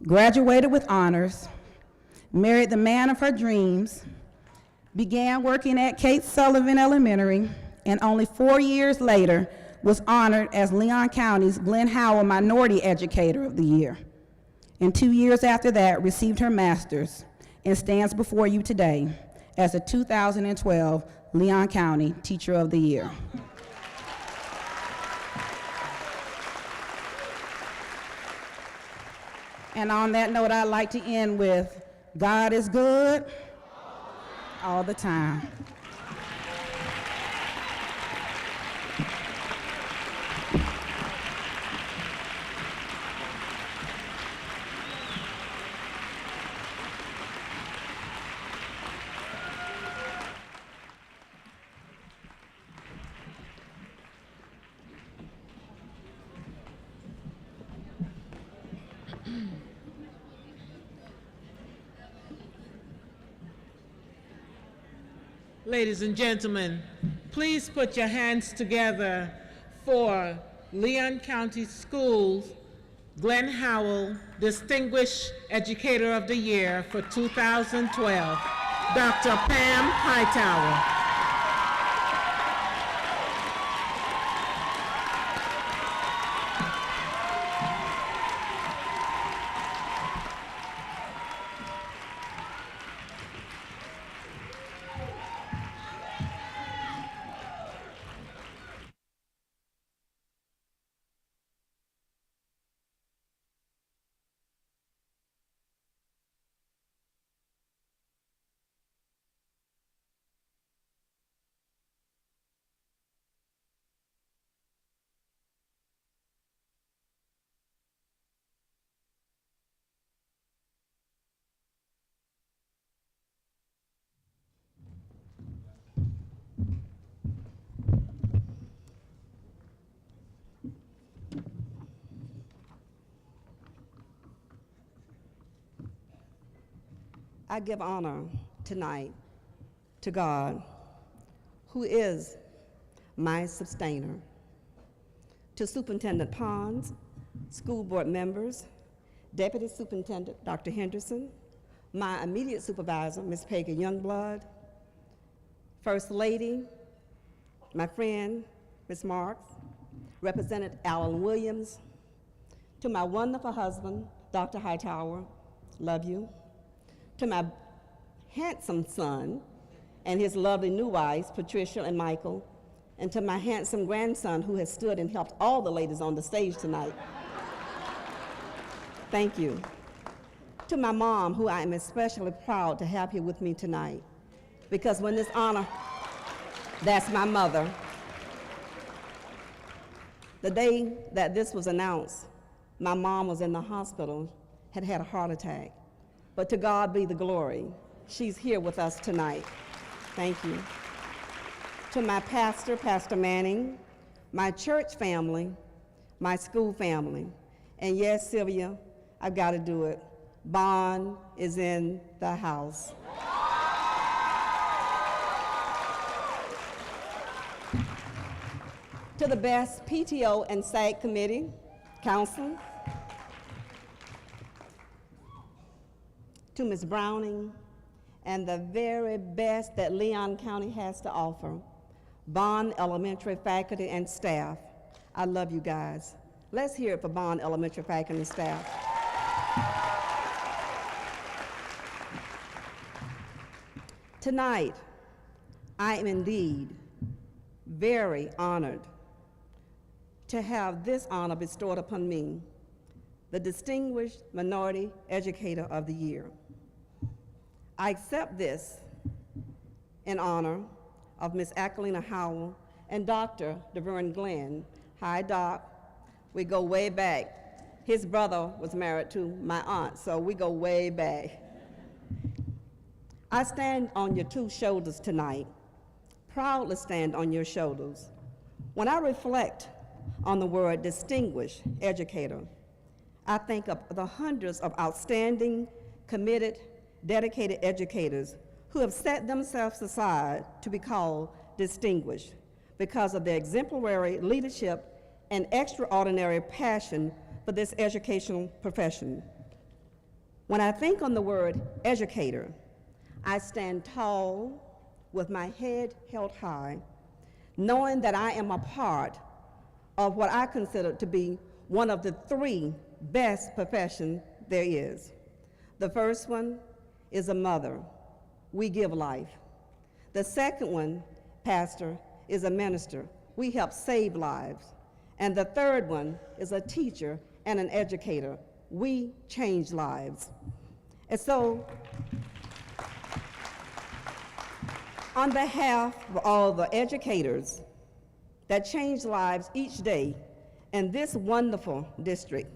Graduated with honors, married the man of her dreams, began working at Kate Sullivan Elementary, and only 4 years later was honored as Leon County's Glenn-Howell Minority Educator of the Year. And 2 years after that, received her master's and stands before you today as the 2012 Leon County Teacher of the Year. And on that note, I'd like to end with, God is good all the time. Ladies and gentlemen, please put your hands together for Leon County Schools Glenn-Howell Distinguished Educator of the Year for 2012, Dr. Pam Hightower. I give honor tonight to God, who is my sustainer, to Superintendent Pons, school board members, Deputy Superintendent Dr. Henderson, my immediate supervisor, Ms. Peggy Youngblood, First Lady, my friend, Ms. Marks, Representative Alan Williams, to my wonderful husband, Dr. Hightower, love you, to my handsome son and his lovely new wives, Patricia and Michael, and to my handsome grandson who has stood and helped all the ladies on the stage tonight. Thank you. To my mom, who I am especially proud to have here with me tonight, because when this honor, that's my mother. The day that this was announced, my mom was in the hospital, had had a heart attack. But to God be the glory. She's here with us tonight. Thank you. To my pastor, Pastor Manning, my church family, my school family, and yes, Sylvia, I've got to do it. Bond is in the house. To the best PTO and SAG committee, council, to Ms. Browning, and the very best that Leon County has to offer, Bond Elementary faculty and staff. I love you guys. Let's hear it for Bond Elementary faculty and staff. Tonight, I am indeed very honored to have this honor bestowed upon me, the Distinguished Minority Educator of the Year. I accept this in honor of Ms. Aquilina Howell and Dr. DeVern Glenn. Hi, Doc. We go way back. His brother was married to my aunt, so we go way back. I stand on your two shoulders tonight, proudly stand on your shoulders. When I reflect on the word distinguished educator, I think of the hundreds of outstanding, committed, dedicated educators who have set themselves aside to be called distinguished because of their exemplary leadership and extraordinary passion for this educational profession. When I think on the word educator, I stand tall with my head held high, knowing that I am a part of what I consider to be one of the three best professions there is. The first one is a mother. We give life. The second one, pastor, is a minister. We help save lives. And the third one is a teacher and an educator. We change lives. And so, on behalf of all the educators that change lives each day in this wonderful district,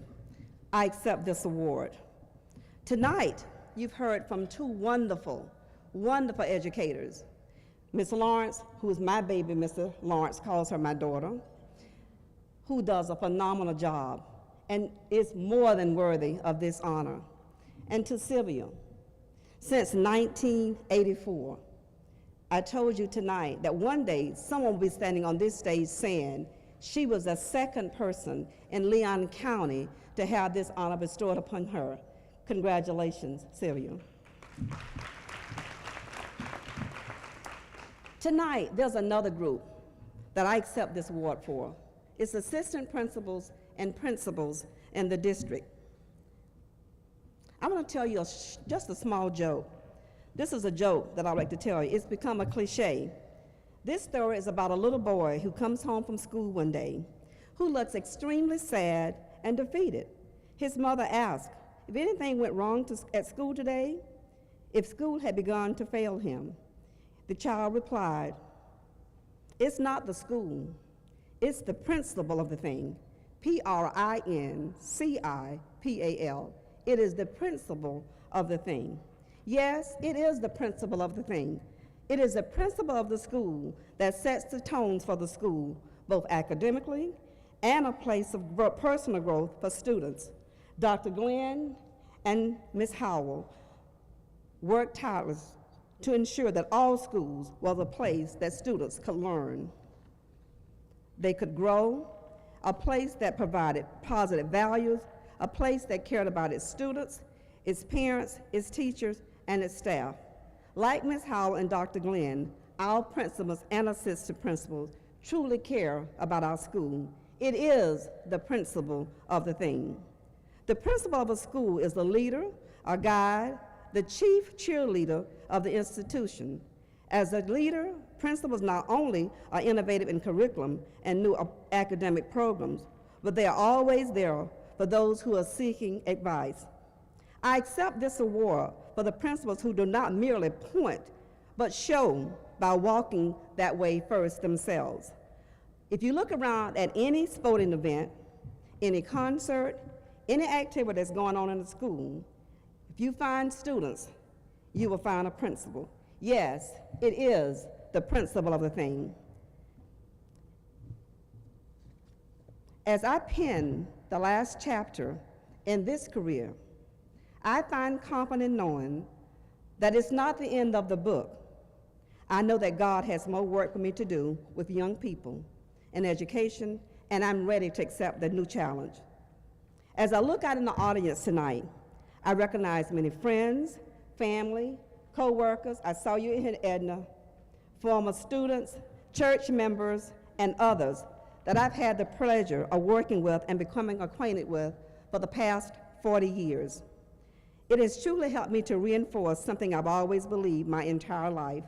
I accept this award. Tonight, you've heard from two wonderful, wonderful educators. Ms. Lawrence, who is my baby, Mr. Lawrence calls her my daughter, who does a phenomenal job and is more than worthy of this honor. And to Sylvia, since 1984, I told you tonight that one day someone will be standing on this stage saying she was the second person in Leon County to have this honor bestowed upon her. Congratulations, Sylvia. Tonight, there's another group that I accept this award for. It's assistant principals and principals in the district. I want to tell you just a small joke. This is a joke that I like to tell you. It's become a cliche. This story is about a little boy who comes home from school one day, who looks extremely sad and defeated. His mother asked if anything went wrong at school today, if school had begun to fail him. The child replied, "It's not the school, it's the principle of the thing, Principal. It is the principle of the thing." Yes, it is the principle of the thing. It is the principle of the school that sets the tones for the school, both academically and a place of personal growth for students. Dr. Glenn and Ms. Howell worked tirelessly to ensure that all schools was a place that students could learn, they could grow, a place that provided positive values, a place that cared about its students, its parents, its teachers, and its staff. Like Ms. Howell and Dr. Glenn, our principals and assistant principals truly care about our school. It is the principle of the thing. The principal of a school is the leader, a guide, the chief cheerleader of the institution. As a leader, principals not only are innovative in curriculum and new academic programs, but they are always there for those who are seeking advice. I accept this award for the principals who do not merely point, but show by walking that way first themselves. If you look around at any sporting event, any concert, any activity that's going on in the school, if you find students, you will find a principal. Yes, it is the principle of the thing. As I pen the last chapter in this career, I find confident knowing that it's not the end of the book. I know that God has more work for me to do with young people in education, and I'm ready to accept the new challenge. As I look out in the audience tonight, I recognize many friends, family, co-workers, I saw you in Edna, former students, church members, and others that I've had the pleasure of working with and becoming acquainted with for the past 40 years. It has truly helped me to reinforce something I've always believed my entire life.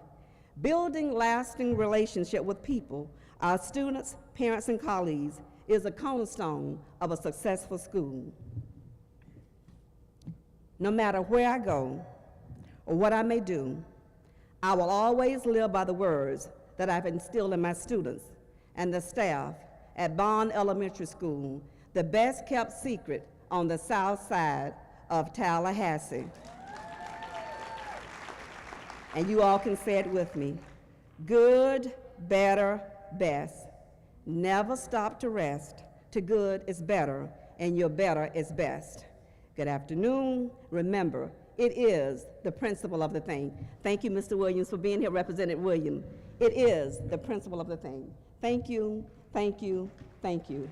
Building lasting relationship with people, our students, parents, and colleagues, is a cornerstone of a successful school. No matter where I go or what I may do, I will always live by the words that I've instilled in my students and the staff at Bond Elementary School, the best kept secret on the south side of Tallahassee. And you all can say it with me. Good, better, best. Never stop to rest. To good is better, and your better is best. Good afternoon. Remember, it is the principle of the thing. Thank you, Mr. Williams, for being here, Representative Williams. It is the principle of the thing. Thank you, thank you, thank you.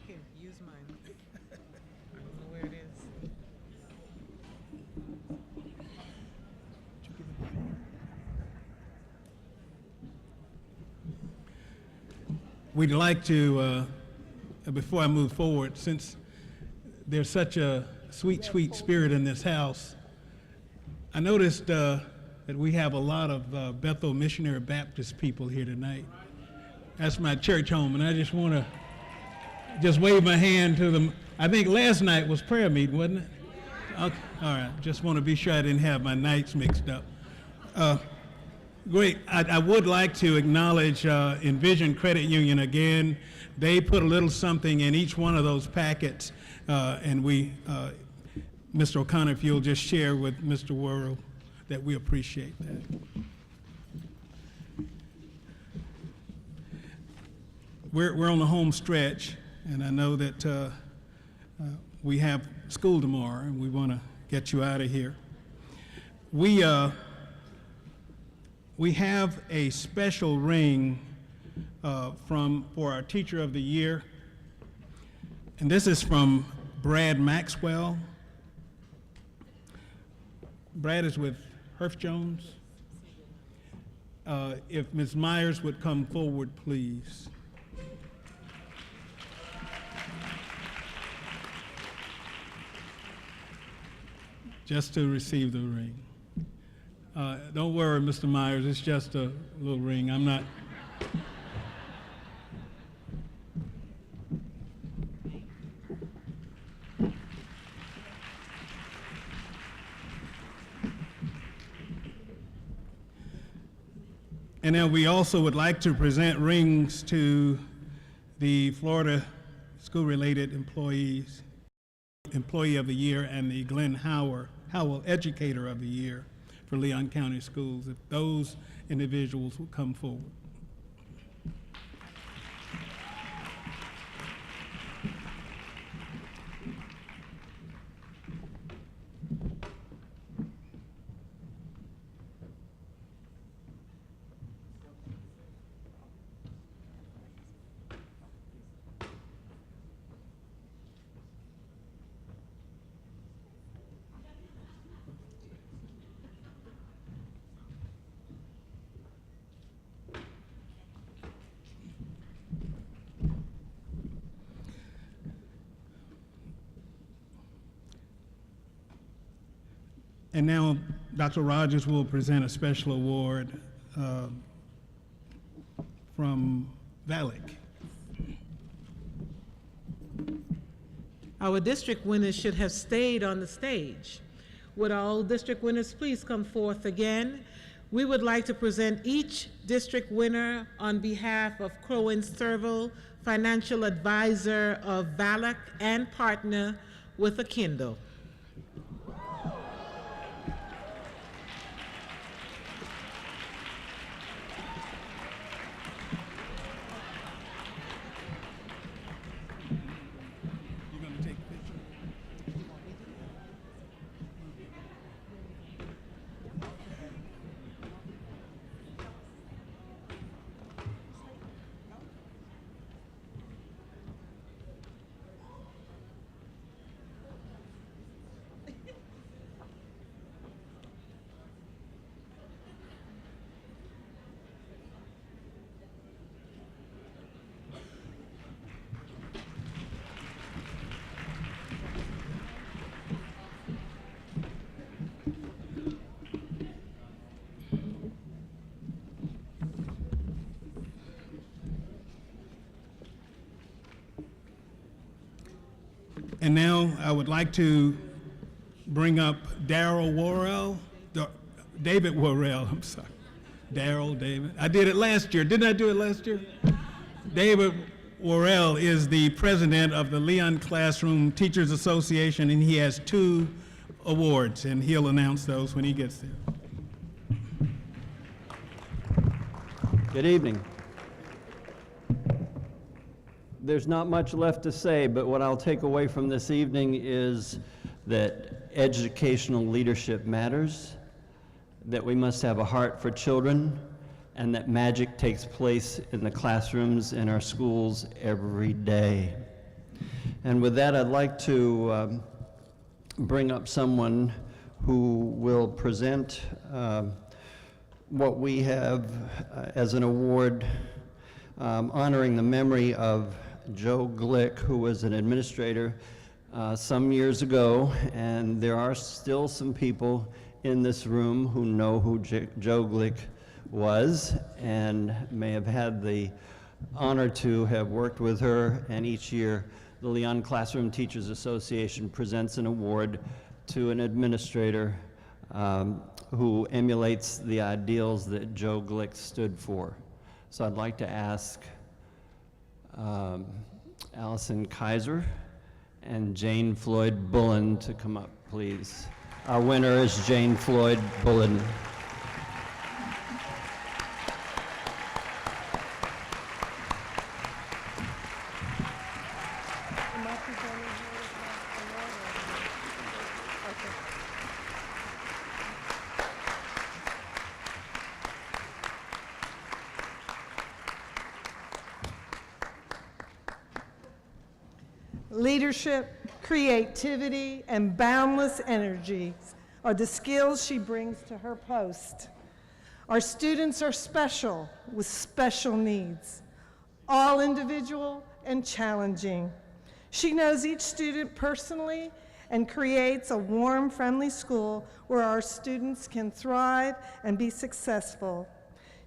Here, use mine. I don't know where it is. We'd like to, before I move forward, since there's such a sweet, sweet spirit in this house, I noticed that we have a lot of Bethel Missionary Baptist people here tonight. That's my church home, and I just want to just wave my hand to them. I think last night was prayer meeting, wasn't it? Okay. All right, just want to be sure I didn't have my nights mixed up. Great. I would like to acknowledge Envision Credit Union again. They put a little something in each one of those packets, and we, Mr. O'Connor, if you'll just share with Mr. Worrell that we appreciate that. We're on the home stretch, and I know that we have school tomorrow, and we want to get you out of here. We have a special ring for our Teacher of the Year, and this is from Brad Maxwell. Brad is with Herff Jones. If Ms. Myers would come forward, please. Just to receive the ring. Don't worry, Mr. Myers, it's just a little ring. I'm not. And then we also would like to present rings to the Florida School-Related Employee of the Year and the Glenn-Howell Educator of the Year for Leon County Schools, if those individuals will come forward. And now Dr. Rogers will present a special award from VALIC. Our district winners should have stayed on the stage. Would all district winners please come forth again? We would like to present each district winner on behalf of Crowan Serval, financial advisor of VALIC and partner with a Kindle. And now I would like to bring up Daryl Worrell, David Worrell, I'm sorry. David. I did it last year. Didn't I do it last year? David Worrell is the president of the Leon Classroom Teachers Association, and he has 2 awards, and he'll announce those when he gets there. Good evening. There's not much left to say, but what I'll take away from this evening is that educational leadership matters, that we must have a heart for children, and that magic takes place in the classrooms in our schools every day. And with that, I'd like to bring up someone who will present what we have as an award honoring the memory of Joe Glick, who was an administrator some years ago, and there are still some people in this room who know who Joe Glick was and may have had the honor to have worked with her. And each year, the Leon Classroom Teachers Association presents an award to an administrator who emulates the ideals that Joe Glick stood for. So I'd like to ask Allison Kaiser and Jane Floyd Bullen to come up, please. Our winner is Jane Floyd Bullen. Leadership, creativity, and boundless energy are the skills she brings to her post. Our students are special with special needs, all individual and challenging. She knows each student personally and creates a warm, friendly school where our students can thrive and be successful.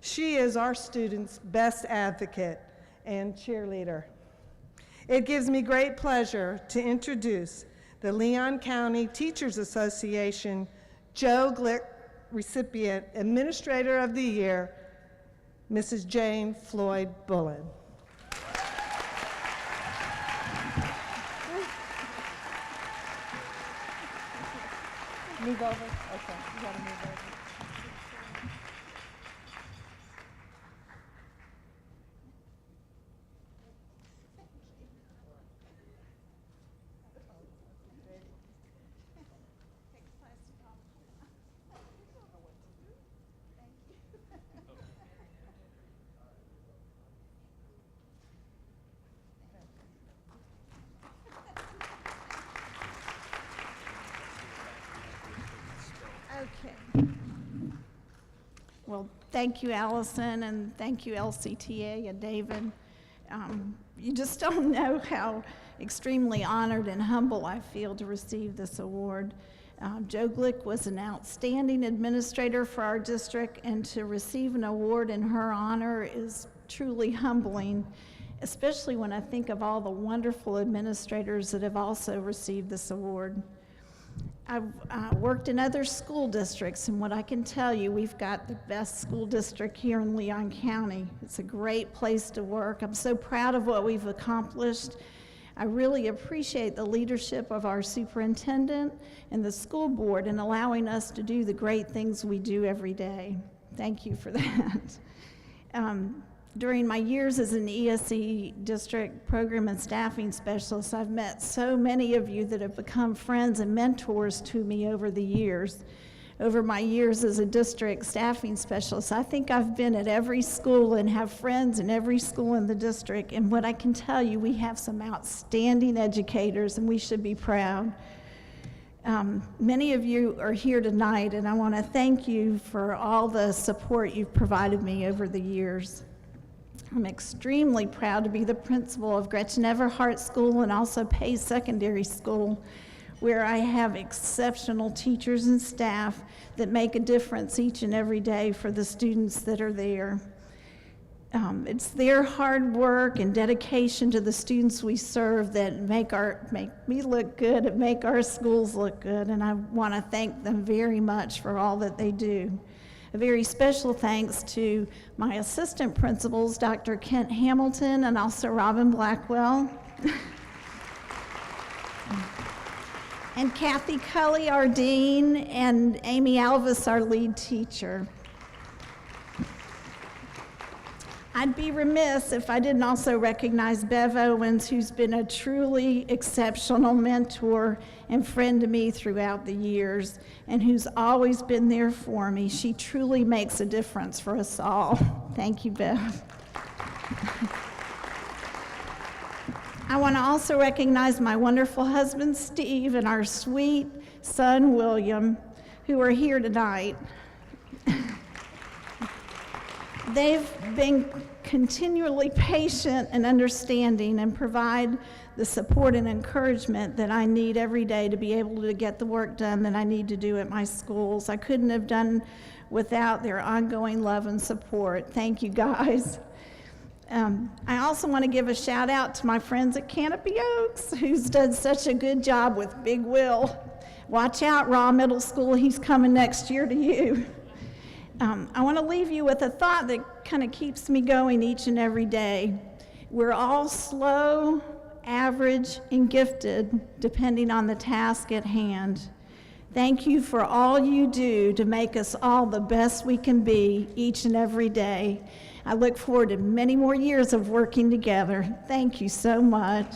She is our students' best advocate and cheerleader. It gives me great pleasure to introduce the Leon County Teachers Association Joe Glick recipient, Administrator of the Year, Mrs. Jane Floyd Bullen. Move over. Okay, you gotta move over. Okay. Well, thank you, Allison, and thank you, LCTA and David. You just don't know how extremely honored and humble I feel to receive this award. Joe Glick was an outstanding administrator for our district, and to receive an award in her honor is truly humbling, especially when I think of all the wonderful administrators that have also received this award. I've worked in other school districts, and what I can tell you, we've got the best school district here in Leon County. It's a great place to work. I'm so proud of what we've accomplished. I really appreciate the leadership of our superintendent and the school board in allowing us to do the great things we do every day. Thank you for that. During my years as an ESE district program and staffing specialist, I've met so many of you that have become friends and mentors to me over the years. Over my years as a district staffing specialist, I think I've been at every school and have friends in every school in the district. And what I can tell you, we have some outstanding educators, and we should be proud. Many of you are here tonight, and I want to thank you for all the support you've provided me over the years. I'm extremely proud to be the principal of Gretchen Everhart School and also Pace Secondary School, where I have exceptional teachers and staff that make a difference each and every day for the students that are there. It's their hard work and dedication to the students we serve that make me look good and make our schools look good, and I want to thank them very much for all that they do. A very special thanks to my assistant principals, Dr. Kent Hamilton and also Robin Blackwell. And Kathy Cully, our dean, and Amy Alvis, our lead teacher. I'd be remiss if I didn't also recognize Bev Owens, who's been a truly exceptional mentor and friend to me throughout the years, and who's always been there for me. She truly makes a difference for us all. Thank you, Bev. I want to also recognize my wonderful husband, Steve, and our sweet son, William, who are here tonight. They've been continually patient and understanding and provide the support and encouragement that I need every day to be able to get the work done that I need to do at my schools. I couldn't have done without their ongoing love and support. Thank you, guys. I also want to give a shout out to my friends at Canopy Oaks, who's done such a good job with Big Will. Watch out, Raw Middle School, he's coming next year to you. I want to leave you with a thought that kind of keeps me going each and every day. We're all slow, average, and gifted, depending on the task at hand. Thank you for all you do to make us all the best we can be each and every day. I look forward to many more years of working together. Thank you so much.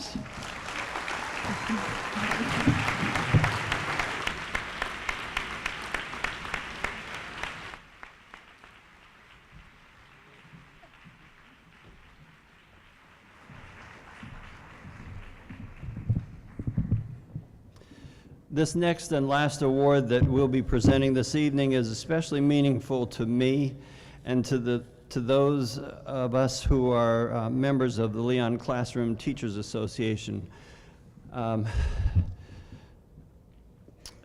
This next and last award that we'll be presenting this evening is especially meaningful to me and to those of us who are members of the Leon Classroom Teachers Association.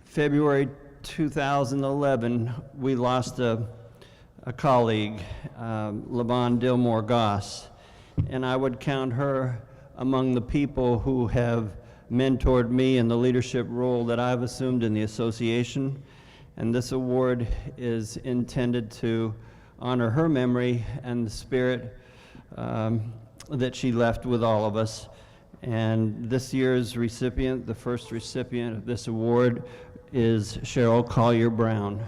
February 2011, we lost a colleague, LaVon Dillmore Goss, and I would count her among the people who have mentored me in the leadership role that I've assumed in the association. And this award is intended to honor her memory and the spirit that she left with all of us. And this year's recipient, the first recipient of this award, is Cheryl Collier Brown.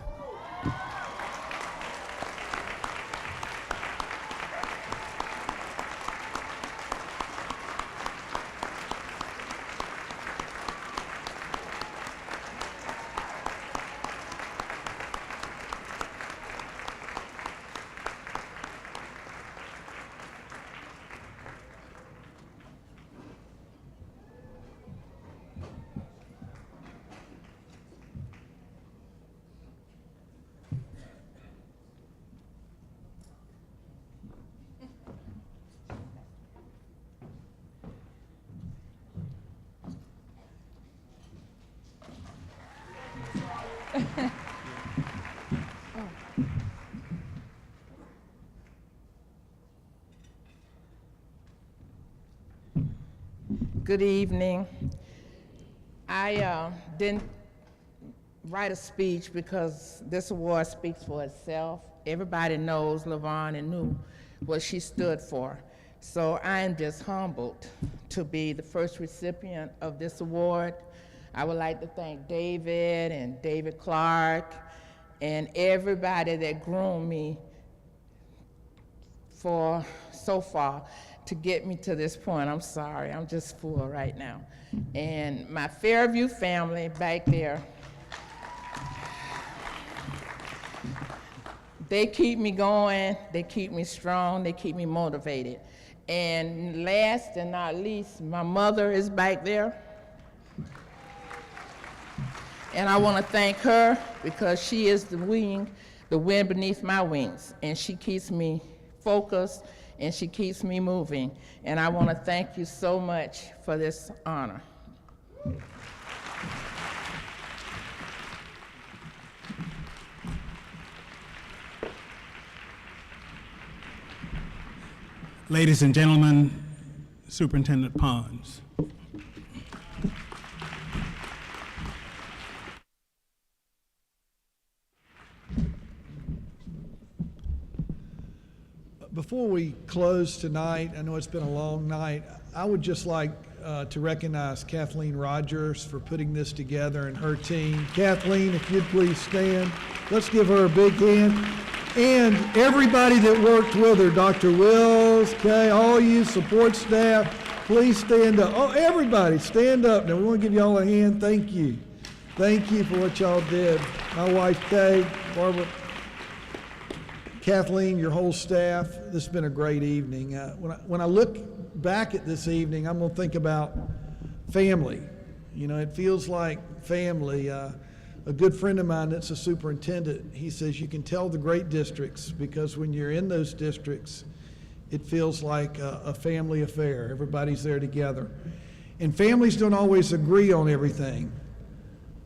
Good evening. I didn't write a speech because this award speaks for itself. Everybody knows LaVon and knew what she stood for. So I am just humbled to be the first recipient of this award. I would like to thank David and David Clark and everybody that groomed me for so far to get me to this point. I'm sorry, I'm just full right now. And my Fairview family back there, they keep me going, they keep me strong, they keep me motivated. And last and not least, my mother is back there. And I want to thank her because she is the wind beneath my wings, and she keeps me focused and she keeps me moving. And I want to thank you so much for this honor. ladies and gentlemen, Superintendent Pons. Before we close tonight, I know it's been a long night, I would just like to recognize Kathleen Rogers for putting this together and her team. Kathleen, if you'd please stand. Let's give her a big hand. And everybody that worked with her, Dr. Wills, Kay, all you support staff, please stand up. Oh, everybody, stand up. Now, we want to give y'all a hand. Thank you. Thank you for what y'all did. My wife, Kay, Barbara, Kathleen, your whole staff, this has been a great evening. When I look back at this evening, I'm going to think about family. You know, it feels like family. A good friend of mine that's a superintendent, he says you can tell the great districts because when you're in those districts, it feels like a family affair. Everybody's there together. And families don't always agree on everything,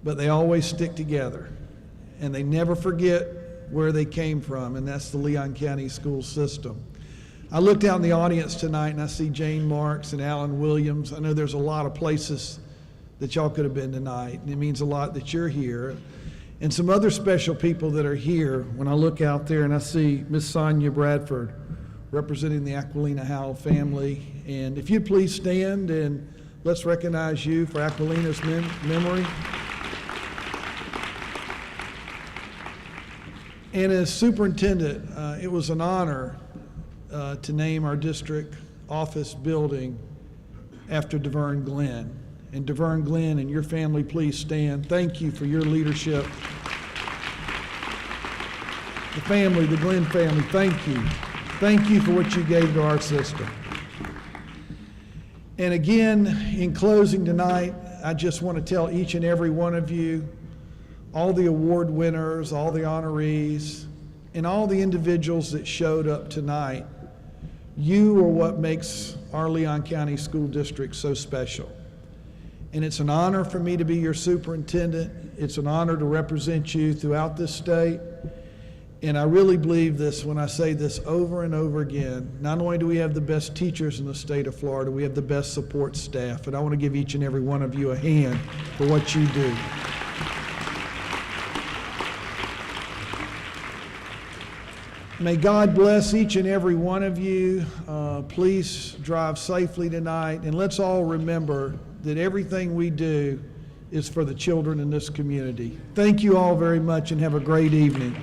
but they always stick together. And they never forget where they came from, and that's the Leon County school system. I looked out in the audience tonight and I see Jane Marks and Alan Williams. I know there's a lot of places that y'all could have been tonight, and it means a lot that you're here. And some other special people that are here, when I look out there and I see Miss Sonia Bradford representing the Glenn-Howell family. And if you'd please stand and let's recognize you for Aquilina's memory. And as superintendent, it was an honor to name our district office building after DeVern Glenn. And DeVern Glenn and your family, please stand. Thank you for your leadership. The family, the Glenn family, thank you. Thank you for what you gave to our system. And again, in closing tonight, I just want to tell each and every one of you, all the award winners, all the honorees, and all the individuals that showed up tonight, you are what makes our Leon County School District so special. And it's an honor for me to be your superintendent. It's an honor to represent you throughout this state. And I really believe this when I say this over and over again. Not only do we have the best teachers in the state of Florida, we have the best support staff. And I want to give each and every one of you a hand for what you do. May God bless each and every one of you. Please drive safely tonight. And let's all remember that everything we do is for the children in this community. Thank you all very much and have a great evening.